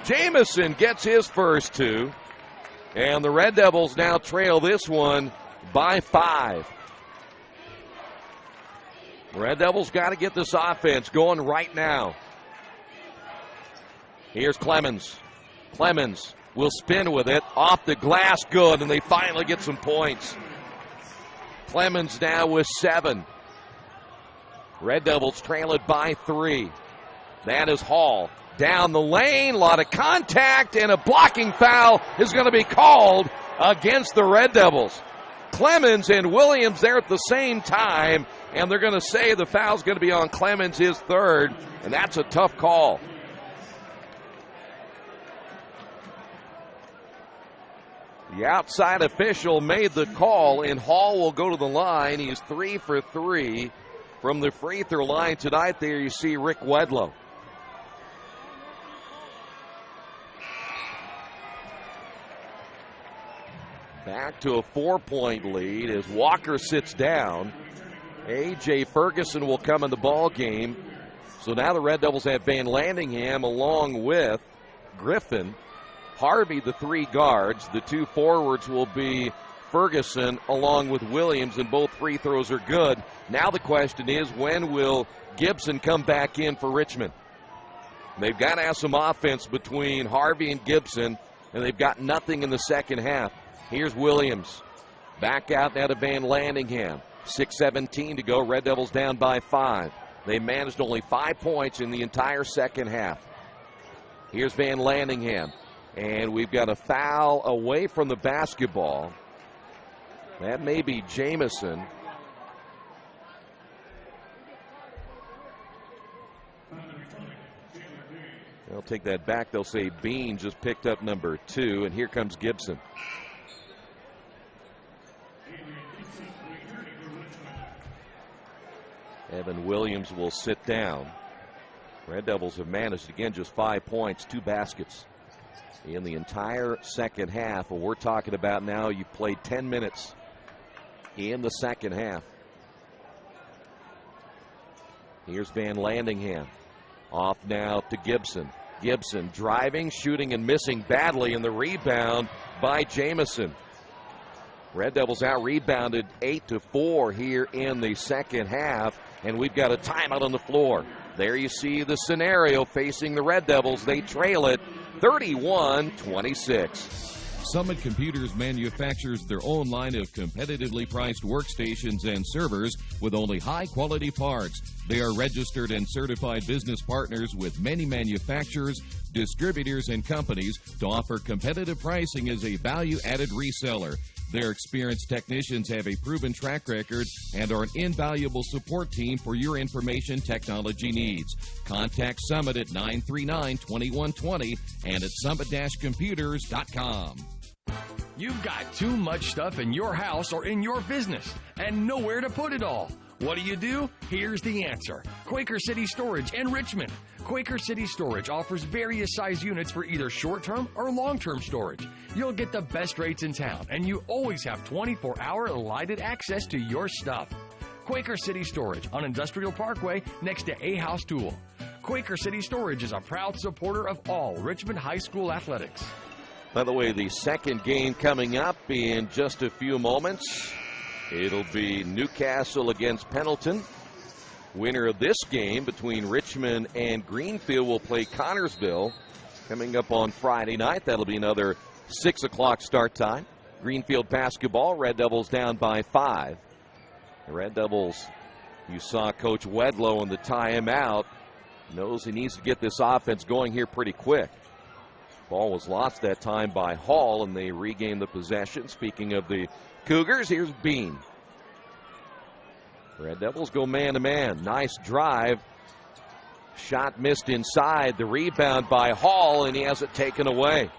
Jamison gets his first 2. And the Red Devils now trail this one by 5. Red Devils got to get this offense going right now. Here's Clemens. Clemens will spin with it. Off the glass, good, and they finally get some points. Clemens now with 7. Red Devils trail it by 3. That is Hall. Down the lane, a lot of contact, and a blocking foul is going to be called against the Red Devils. Clemens and Williams there at the same time, and they're going to say the foul's going to be on Clemens, his 3rd, and that's a tough call. The outside official made the call, and Hall will go to the line. He's 3 for 3 from the free throw line tonight. There you see Rick Wedlow. Back to a 4-point lead as Walker sits down. A.J. Ferguson will come in the ball game. So now the Red Devils have Van Landingham along with Griffin. Harvey, the 3 guards. The 2 forwards will be Ferguson along with Williams, and both free throws are good. Now the question is, when will Gibson come back in for Richmond? They've got to have some offense between Harvey and Gibson, and they've got nothing in the second half. Here's Williams. Back out now to Van Landingham. 6:17 to go. Red Devils down by 5. They managed only 5 points in the entire second half. Here's Van Landingham. And we've got a foul away from the basketball. That may be Jamison. They'll take that back. They'll say Bean just picked up number 2, and here comes Gibson. Evan Williams will sit down. Red Devils have managed, again, just 5 points, 2 baskets in the entire second half. And we're talking about now you've played 10 minutes in the second half. Here's Van Landingham. Off now to Gibson. Gibson driving, shooting, and missing badly, and the rebound by Jamison. Red Devils out-rebounded 8-4 here in the second half, and we've got a timeout on the floor. There you see the scenario facing the Red Devils. They trail it 31-26. Summit Computers manufactures their own line of competitively priced workstations and servers with only high-quality parts. They are registered and certified business partners with many manufacturers, distributors, and companies to offer competitive pricing as a value-added reseller. Their experienced technicians have a proven track record and are an invaluable support team for your information technology needs. Contact Summit at 939-2120 and at summit-computers.com. You've got too much stuff in your house or in your business and nowhere to put it all. What do? Here's the answer. Quaker City Storage in Richmond. Quaker City Storage offers various size units for either short-term or long-term storage. You'll get the best rates in town, and you always have 24-hour lighted access to your stuff. Quaker City Storage on Industrial Parkway next to A House Tool. Quaker City Storage is a proud supporter of all Richmond High School athletics. By the way, the second game coming up in just a few moments. It'll be Newcastle against Pendleton. Winner of this game between Richmond and Greenfield will play Connorsville coming up on Friday night. That'll be another 6 o'clock start time. Greenfield basketball, Red Devils down by 5. The Red Devils, you saw Coach Wedlow in the timeout, knows he needs to get this offense going here pretty quick. Ball was lost that time by Hall, and they regained the possession. Speaking of the Cougars, here's Bean. Red Devils go man-to-man. Nice drive. Shot missed inside. The rebound by Hall, and he has it taken away.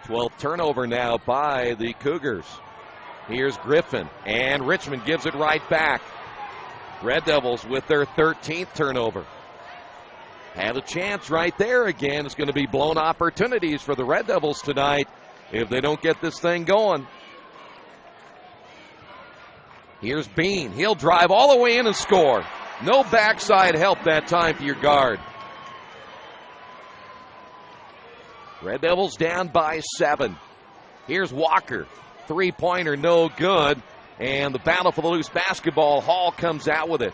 12th turnover now by the Cougars. Here's Griffin, and Richmond gives it right back. Red Devils with their 13th turnover. Had a chance right there again. It's going to be blown opportunities for the Red Devils tonight if they don't get this thing going. Here's Bean. He'll drive all the way in and score. No backside help that time for your guard. Red Devils down by 7. Here's Walker. Three-pointer, no good. And the battle for the loose basketball. Hall comes out with it.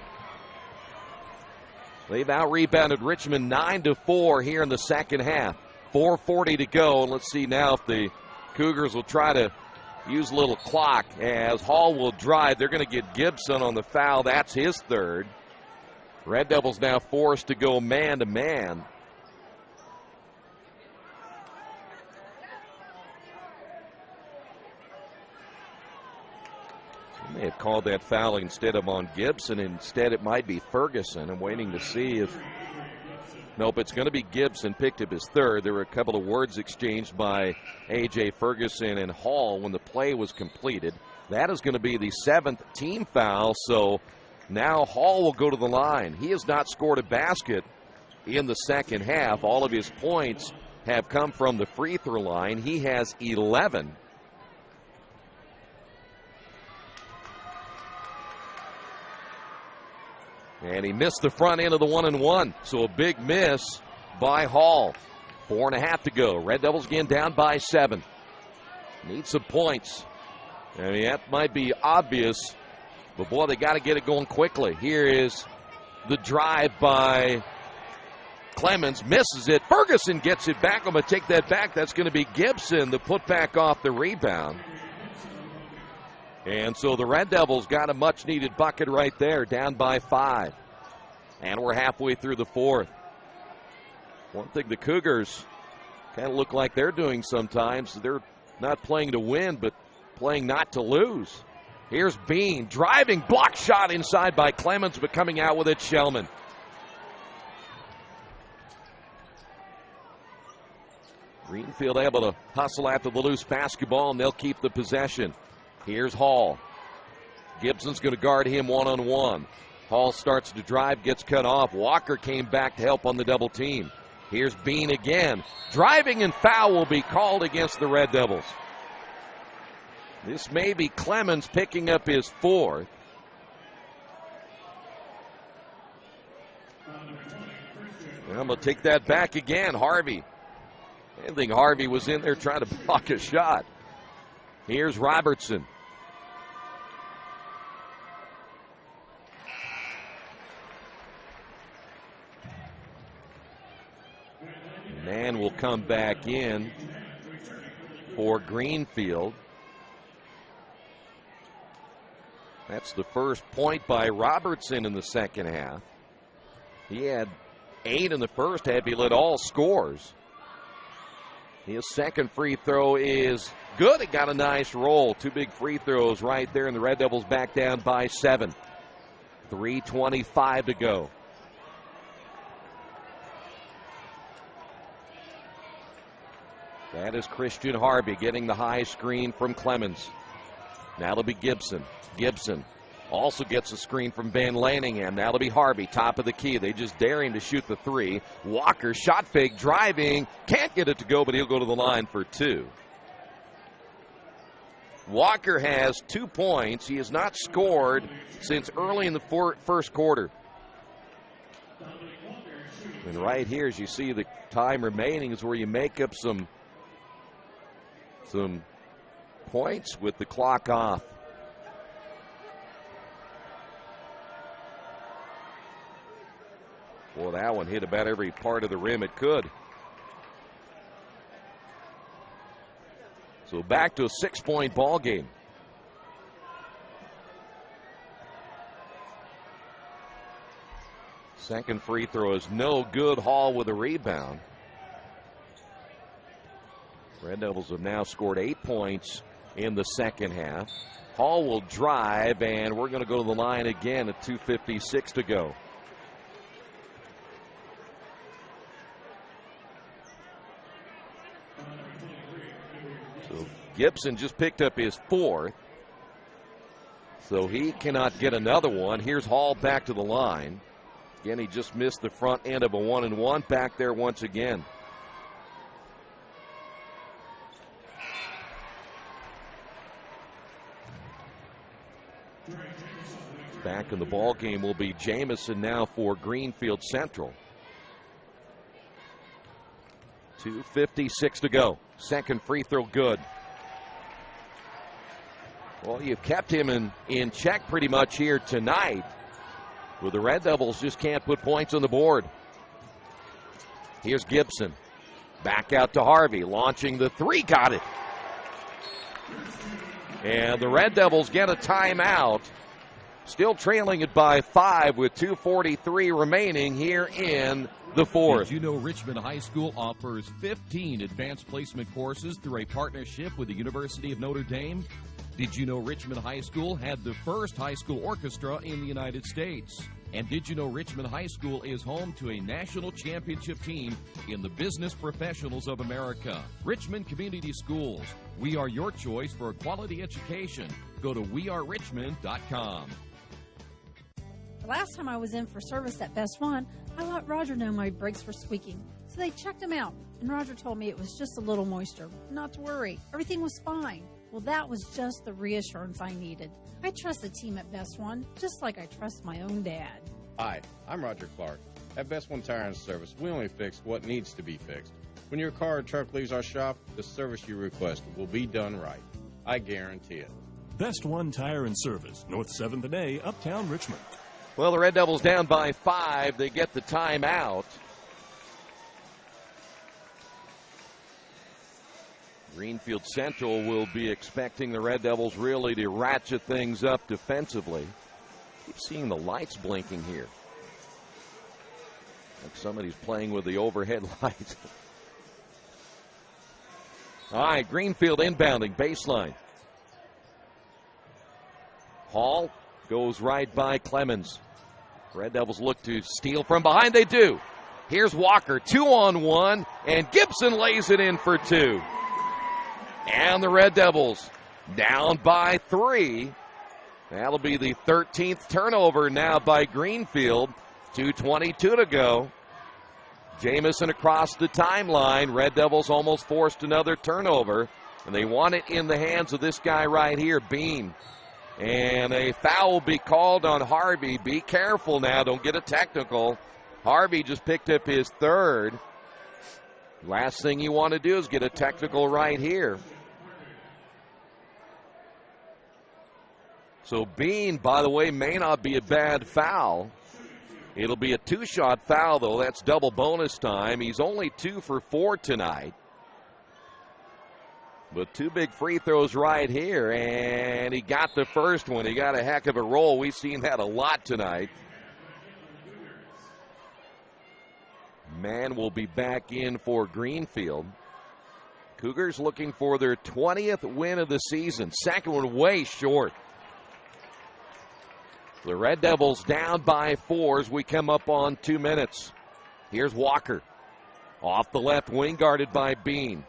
They've out-rebounded Richmond 9-4 here in the second half. 4:40 to go. And let's see now if the Cougars will try to use a little clock as Hall will drive. They're going to get Gibson on the foul. That's his third. Red Devils now forced to go man-to-man. They may have called that foul instead of on Gibson. Instead, it might be Ferguson. I'm waiting to see if... Nope, it's going to be Gibson. Picked up his third. There were a couple of words exchanged by A.J. Ferguson and Hall when the play was completed. That is going to be the 7th team foul, so now Hall will go to the line. He has not scored a basket in the second half. All of his points have come from the free throw line. He has 11. And he missed the front end of the 1-and-1. So a big miss by Hall. 4.5 to go. Red Devils again down by 7. Need some points. I mean, that might be obvious, but boy, they got to get it going quickly. Here is the drive by Clemens. Misses it. Ferguson gets it back. I'm going to take that back. That's going to be Gibson, the putback off the rebound. And so the Red Devils got a much-needed bucket right there, down by 5. And we're halfway through the fourth. One thing the Cougars kind of look like they're doing sometimes, they're not playing to win, but playing not to lose. Here's Bean, driving, block shot inside by Clemens, but coming out with it, Shellman. Greenfield able to hustle after the loose basketball, and they'll keep the possession. Here's Hall. Gibson's going to guard him one-on-one. Hall starts to drive, gets cut off. Walker came back to help on the double team. Here's Bean again. Driving and foul will be called against the Red Devils. This may be Clemens picking up his 4th. And I'm going to take that back again. Harvey. I didn't think Harvey was in there trying to block a shot. Here's Robertson. Man will come back in for Greenfield. That's the first point by Robertson in the second half. He had 8 in the first half. He led all scores. His second free throw is good. It got a nice roll. 2 big free throws right there, and the Red Devils back down by 7. 3:25 to go. That is Christian Harvey getting the high screen from Clemens. Now it'll be Gibson. Gibson also gets a screen from Van Laningham. Now it'll be Harvey, top of the key. They just dare him to shoot the 3. Walker, shot fake, driving. Can't get it to go, but he'll go to the line for 2. Walker has 2 points. He has not scored since early in the first quarter. And right here, as you see the time remaining, is where you make up some points with the clock off. Well, that one hit about every part of the rim it could. So back to a 6-point ball game. Second free throw is no good. Hall with a rebound. Red Devils have now scored 8 points in the second half. Hall will drive, and we're going to go to the line again at 2:56 to go. So Gibson just picked up his 4th. So he cannot get another one. Here's Hall back to the line. Again, he just missed the front end of a 1-and-1. Back there once again. Back in the ball game will be Jamison now for Greenfield Central. 2:56 to go. Second free throw good. Well, you've kept him in check pretty much here tonight. Well, the Red Devils just can't put points on the board. Here's Gibson. Back out to Harvey. Launching the three. Got it. And the Red Devils get a timeout. Still trailing it by 5 with 2:43 remaining here in the fourth. Did you know Richmond High School offers 15 advanced placement courses through a partnership with the University of Notre Dame? Did you know Richmond High School had the first high school orchestra in the United States? And did you know Richmond High School is home to a national championship team in the Business Professionals of America? Richmond Community Schools. We are your choice for a quality education. Go to wearerichmond.com. The last time I was in for service at Best One, I let Roger know my brakes were squeaking. So they checked them out, and Roger told me it was just a little moisture. Not to worry, everything was fine. Well, that was just the reassurance I needed. I trust the team at Best One, just like I trust my own dad. Hi, I'm Roger Clark. At Best One Tire and Service, we only fix what needs to be fixed. When your car or truck leaves our shop, the service you request will be done right. I guarantee it. Best One Tire and Service, North 7th and A, Uptown Richmond. Well, the Red Devils down by 5. They get the timeout. Greenfield Central will be expecting the Red Devils really to ratchet things up defensively. Keep seeing the lights blinking here. Like somebody's playing with the overhead lights. All right, Greenfield inbounding, baseline. Hall goes right by Clemens. Red Devils look to steal from behind. They do. Here's Walker, 2-on-1, and Gibson lays it in for 2. And the Red Devils down by 3. That'll be the 13th turnover now by Greenfield. 2:22 to go. Jamison across the timeline. Red Devils almost forced another turnover, and they want it in the hands of this guy right here, Bean. And a foul will be called on Harvey. Be careful now. Don't get a technical. Harvey just picked up his 3rd. Last thing you want to do is get a technical right here. So Bean, by the way, may not be a bad foul. It'll be a 2-shot foul, though. That's double bonus time. He's only 2 for 4 tonight. But 2 big free throws right here, and he got the first one. He got a heck of a roll. We've seen that a lot tonight. Mann will be back in for Greenfield. Cougars looking for their 20th win of the season. Second one way short. The Red Devils down by 4 as we come up on 2 minutes. Here's Walker. Off the left wing, guarded by Bean.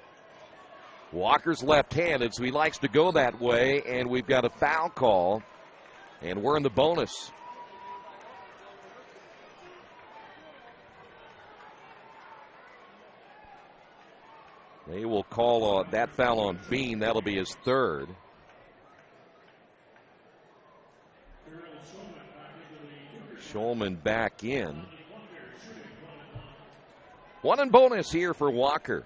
Walker's left-handed, so he likes to go that way, and we've got a foul call, and we're in the bonus. They will call that foul on Bean. That'll be his 3rd. Shulman back in. 1 and bonus here for Walker.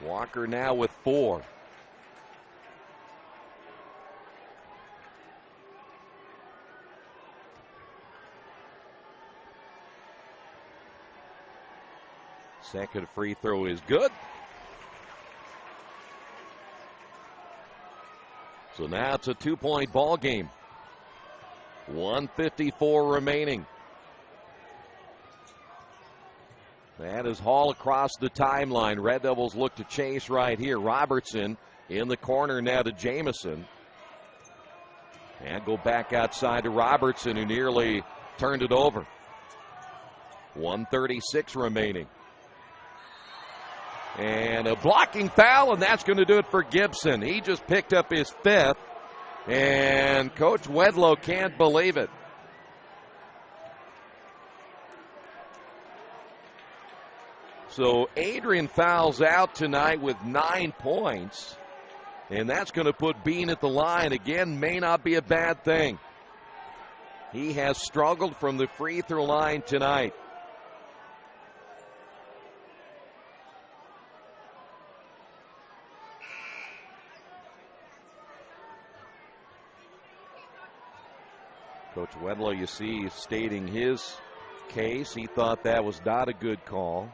Walker now with 4. Second free throw is good. So now it's a 2-point ball game. 1:54 remaining. That is Hall across the timeline. Red Devils look to chase right here. Robertson in the corner now to Jamison. And go back outside to Robertson, who nearly turned it over. 1:36 remaining. And a blocking foul, and that's going to do it for Gibson. He just picked up his 5th, and Coach Wedlow can't believe it. So Adrian fouls out tonight with 9 points. And that's going to put Bean at the line. Again, may not be a bad thing. He has struggled from the free throw line tonight. Coach Wedlow, you see, stating his case. He thought that was not a good call.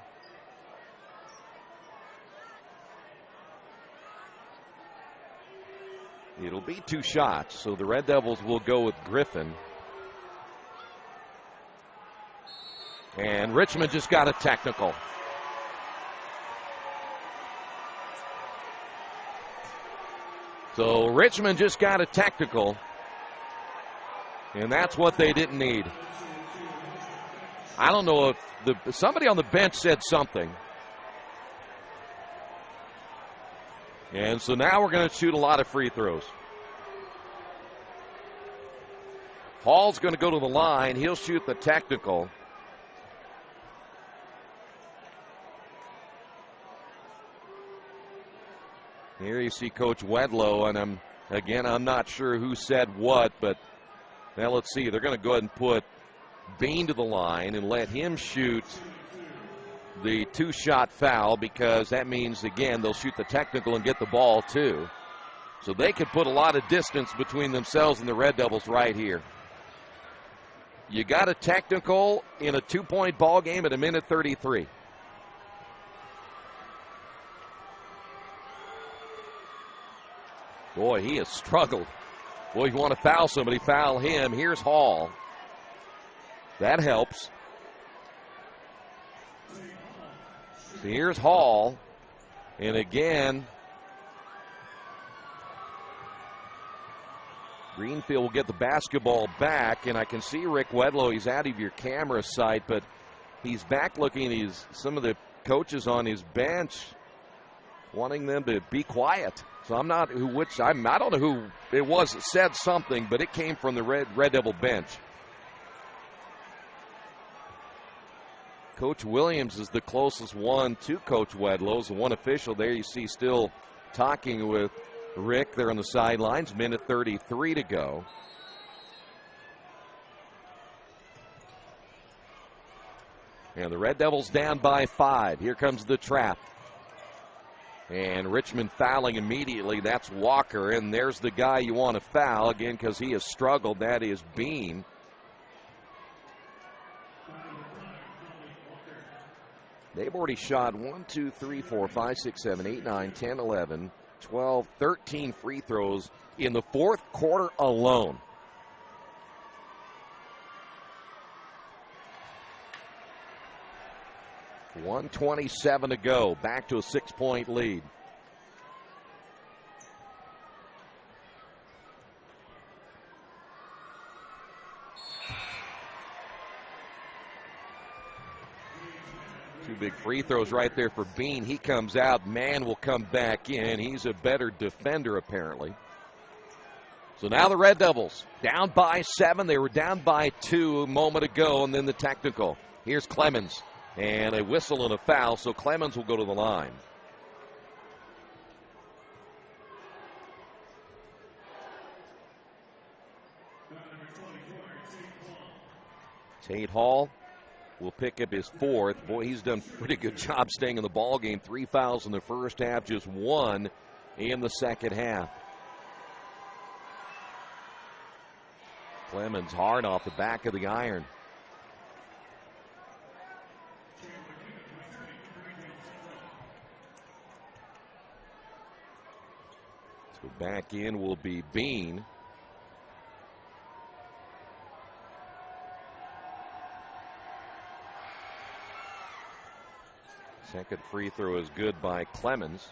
It'll be 2 shots, so the Red Devils will go with Griffin. And Richmond just got a technical. So Richmond just got a technical. And that's what they didn't need. I don't know if somebody on the bench said something. And so now we're going to shoot a lot of free throws. Hall's going to go to the line. He'll shoot the technical. Here you see Coach Wedlow, and I'm not sure who said what, but now let's see. They're going to go ahead and put Bean to the line and let him shoot the 2-shot foul, because that means, again, they'll shoot the technical and get the ball too. So they could put a lot of distance between themselves and the Red Devils right here. You got a technical in a 2-point ball game at 1:33. Boy, he has struggled. Boy, if you want to foul somebody, foul him. Here's Hall. That helps. So here's Hall. And again, Greenfield will get the basketball back. And I can see Rick Wedlow, he's out of your camera sight, but he's back looking at some of the coaches on his bench, wanting them to be quiet. So I don't know who it was that said something, but it came from the Red Devil bench. Coach Williams is the closest one to Coach Wedlow. The one official there you see still talking with Rick there on the sidelines. 1:33 to go. And the Red Devils down by 5. Here comes the trap. And Richmond fouling immediately. That's Walker. And there's the guy you want to foul again because he has struggled. That is Bean. They've already shot 1, 2, 3, 4, 5, 6, 7, 8, 9, 10, 11, 12, 13 free throws in the fourth quarter alone. .127 to go. Back to a 6-point lead. Two big free throws right there for Bean. He comes out. Mann will come back in. He's a better defender, apparently. So now the Red Devils down by 7. They were down by 2 a moment ago, and then the technical. Here's Clemens. And a whistle and a foul, so Clemens will go to the line. Tate Hall will pick up his 4th. Boy, he's done a pretty good job staying in the ball game. 3 fouls in the first half, just 1 in the second half. Clemens hard off the back of the iron. So back in will be Bean. Second free throw is good by Clemens.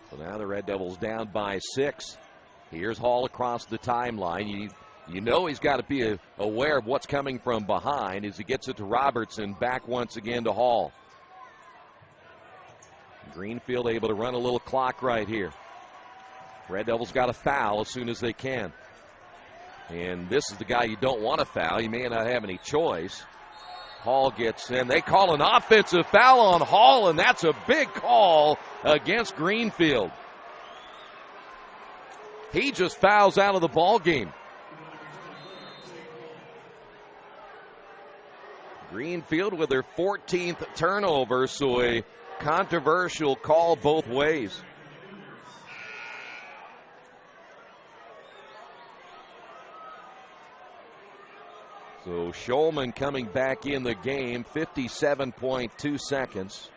So now the Red Devils down by 6. Here's Hall across the timeline. You know he's got to be aware of what's coming from behind as he gets it to Robertson. Back once again to Hall. Greenfield able to run a little clock right here. Red Devils got to foul as soon as they can. And this is the guy you don't want to foul. You may not have any choice. Hall gets in. They call an offensive foul on Hall, and that's a big call against Greenfield. He just fouls out of the ball game. Greenfield with their 14th turnover, so a controversial call both ways. So Schulman coming back in the game, 57.2 seconds.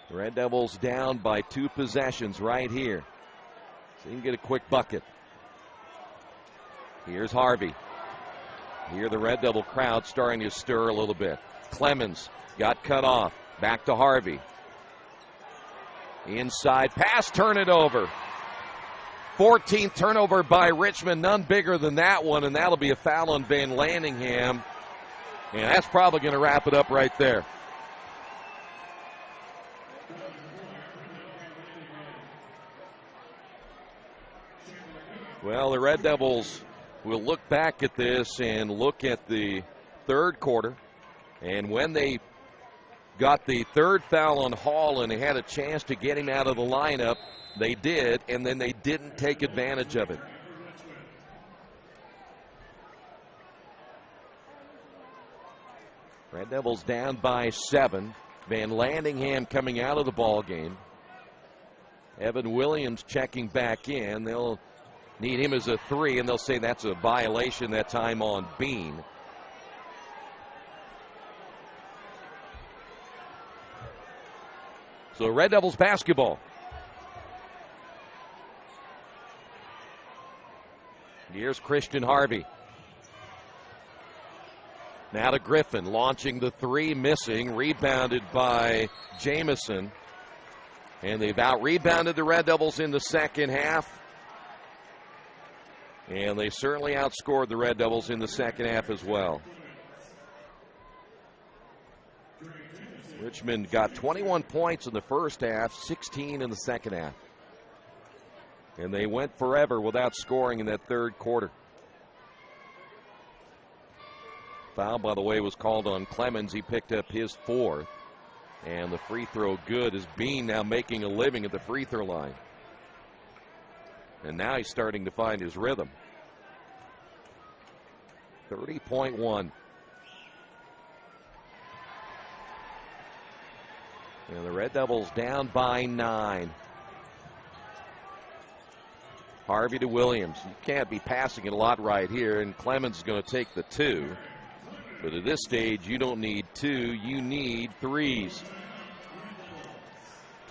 The Red Devils down by 2 possessions right here. So you can get a quick bucket. Here's Harvey. Here the Red Devil crowd starting to stir a little bit. Clemens got cut off. Back to Harvey. Inside pass, turn it over. 14th turnover by Richmond, none bigger than that one, and that'll be a foul on Van Landingham. And that's probably going to wrap it up right there. Well, the Red Devils will look back at this and look at the third quarter. And when they got the third foul on Hall and they had a chance to get him out of the lineup, they did, and then they didn't take advantage of it. Red Devils down by 7. Van Landingham coming out of the ball game. Evan Williams checking back in. They'll need him as a 3, and they'll say that's a violation that time on Bean. So Red Devils basketball. Here's Christian Harvey. Now to Griffin, launching the 3, missing, rebounded by Jamison. And they've out-rebounded the Red Devils in the second half. And they certainly outscored the Red Devils in the second half as well. Richmond got 21 points in the first half, 16 in the second half. And they went forever without scoring in that third quarter. Foul, by the way, was called on Clemens. He picked up his 4th. And the free throw good as Bean now making a living at the free throw line. And now he's starting to find his rhythm. 30.1. And the Red Devils down by 9. Harvey to Williams. You can't be passing it a lot right here, and Clemens is going to take the 2. But at this stage, you don't need 2, you need 3s.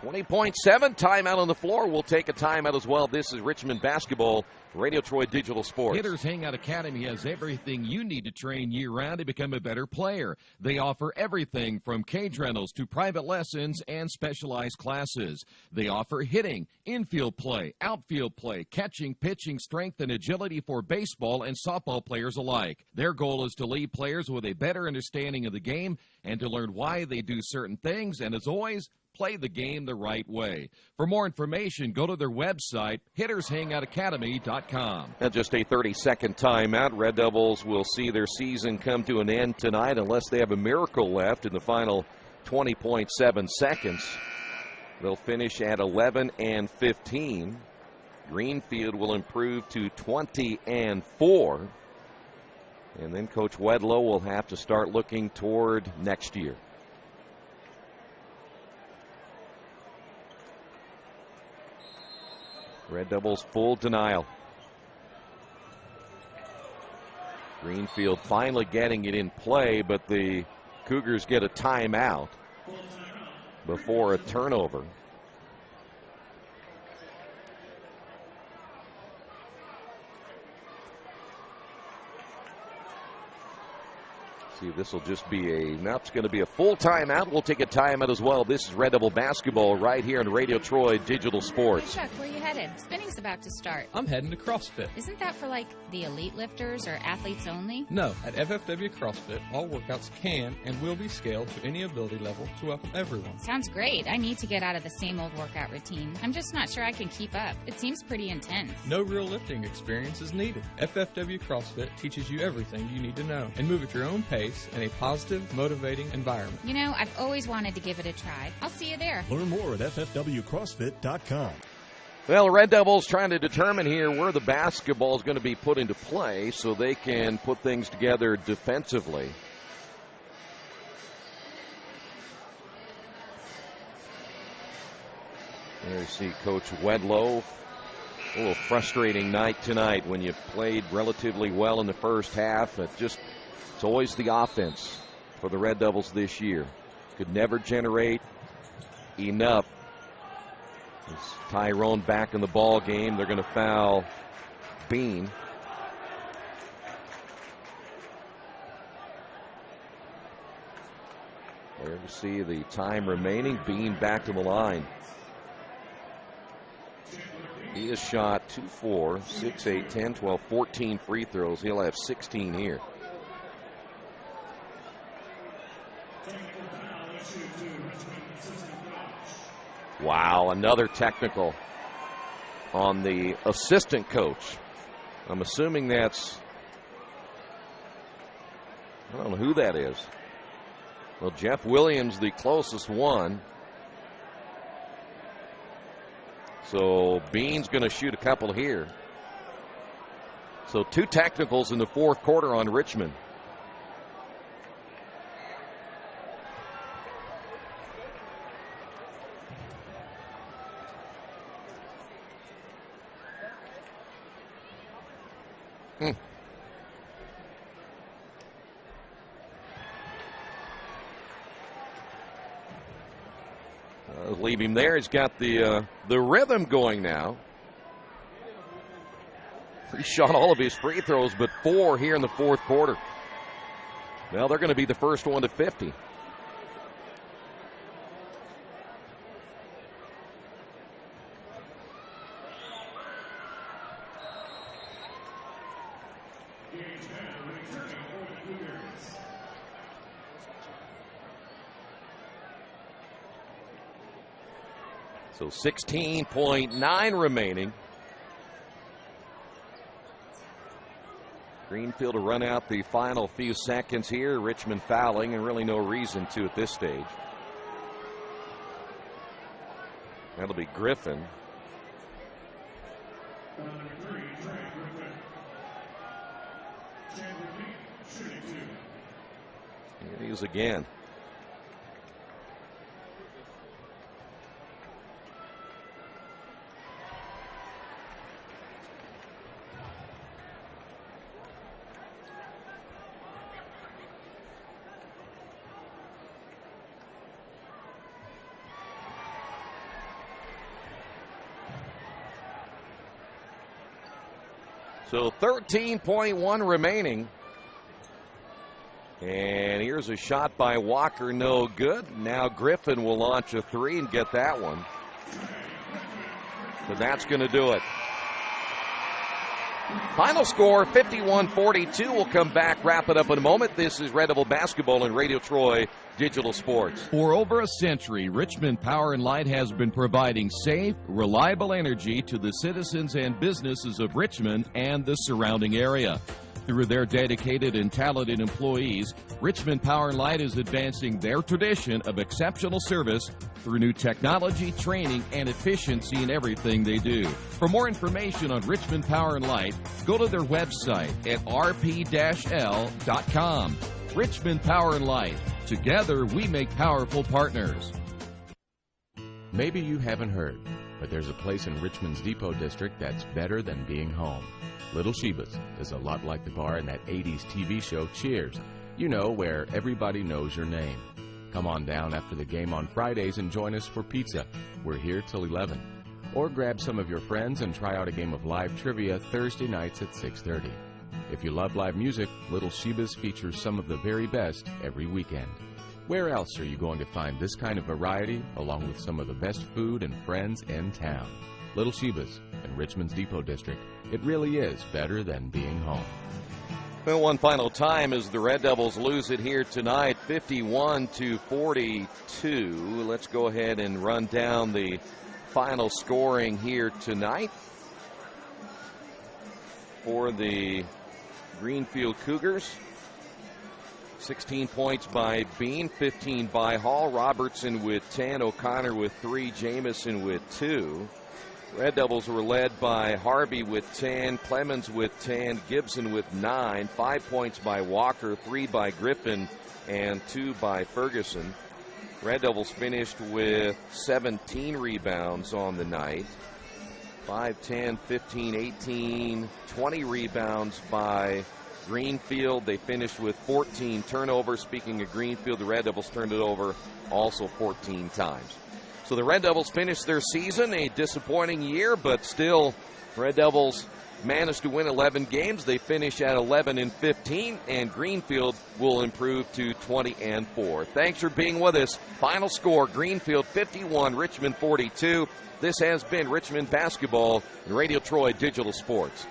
20.7, timeout on the floor. We'll take a timeout as well. This is Richmond basketball, Radio Troy Digital Sports. Hitters Hangout Academy has everything you need to train year-round to become a better player. They offer everything from cage rentals to private lessons and specialized classes. They offer hitting, infield play, outfield play, catching, pitching, strength, and agility for baseball and softball players alike. Their goal is to leave players with a better understanding of the game and to learn why they do certain things, and as always, play the game the right way. For more information, go to their website, hittershangoutacademy.com. And just a 30-second timeout. Red Devils will see their season come to an end tonight unless they have a miracle left in the final 20.7 seconds. They'll finish at 11-15. Greenfield will improve to 20-4. And then Coach Wedlow will have to start looking toward next year. Red Devils full denial. Greenfield finally getting it in play, but the Cougars get a timeout before a turnover. See, this will just be it's going to be a full timeout. We'll take a timeout as well. This is Red Devil basketball right here on Radio Troy Digital Sports. Chuck, where you headed? headed? Spinning's about to start. I'm heading to CrossFit. Isn't that for like the elite lifters or athletes only? No, at FFW CrossFit, all workouts can and will be scaled to any ability level to welcome everyone. Sounds great. I need to get out of the same old workout routine. I'm just not sure I can keep up. It seems pretty intense. No real lifting experience is needed. FFW CrossFit teaches you everything you need to know and move at your own pace in a positive, motivating environment. You know, I've always wanted to give it a try. I'll see you there. Learn more at ffwcrossfit.com. Well, Red Devils trying to determine here where the basketball is going to be put into play so they can put things together defensively. There you see Coach Wedlow. A little frustrating night tonight when you played relatively well in the first half. It's always the offense for the Red Devils this year. Could never generate enough. It's Tyrone back in the ball game. They're going to foul Bean. There you see the time remaining. Bean back to the line. He has shot 2, 4, 6, 8, 10, 12, 14 free throws. He'll have 16 here. Wow, another technical on the assistant coach. I'm assuming that's, I don't know who that is. Well, Jeff Williams, the closest one. So Bean's going to shoot a couple here. So 2 technicals in the fourth quarter on Richmond. Leave him there. He's got the rhythm going now. He shot all of his free throws, but 4 here in the fourth quarter. Well, they're going to be the first one to 50. So 16.9 remaining. Greenfield to run out the final few seconds here. Richmond fouling, and really no reason to at this stage. That'll be Griffin. Here he is again. So 13.1 remaining. And here's a shot by Walker, no good. Now Griffin will launch a 3 and get that one. But that's going to do it. Final score 51-42. We'll come back, wrap it up in a moment. This is Red Devil Basketball and Radio Troy Digital Sports. For over a century, Richmond Power and Light has been providing safe, reliable energy to the citizens and businesses of Richmond and the surrounding area. Through their dedicated and talented employees, Richmond Power and Light is advancing their tradition of exceptional service through new technology, training, and efficiency in everything they do. For more information on Richmond Power and Light, go to their website at rp-l.com. Richmond Power and Light. Together, we make powerful partners. Maybe you haven't heard, but there's a place in Richmond's Depot District that's better than being home. Little Sheba's is a lot like the bar in that 80s TV show Cheers. You know, where everybody knows your name. Come on down after the game on Fridays and join us for pizza. We're here till 11. Or grab some of your friends and try out a game of live trivia Thursday nights at 6:30. If you love live music, Little Sheba's features some of the very best every weekend. Where else are you going to find this kind of variety, along with some of the best food and friends in town? Little Sheba's in Richmond's Depot District. It really is better than being home. Well, one final time as the Red Devils lose it here tonight, 51-42. Let's go ahead and run down the final scoring here tonight for the Greenfield Cougars. 16 points by Bean, 15 by Hall, Robertson with 10, O'Connor with 3, Jamison with 2. Red Devils were led by Harvey with 10, Clemens with 10, Gibson with 9, 5 points by Walker, 3 by Griffin, and 2 by Ferguson. Red Devils finished with 17 rebounds on the night. 5, 10, 15, 18, 20 rebounds by Greenfield. They finished with 14 turnovers. Speaking of Greenfield, the Red Devils turned it over also 14 times. So the Red Devils finished their season, a disappointing year, but still, Red Devils managed to win 11 games. They finish at 11-15, and Greenfield will improve to 20-4. Thanks for being with us. Final score, Greenfield 51, Richmond 42. This has been Richmond Basketball and Radio Troy Digital Sports.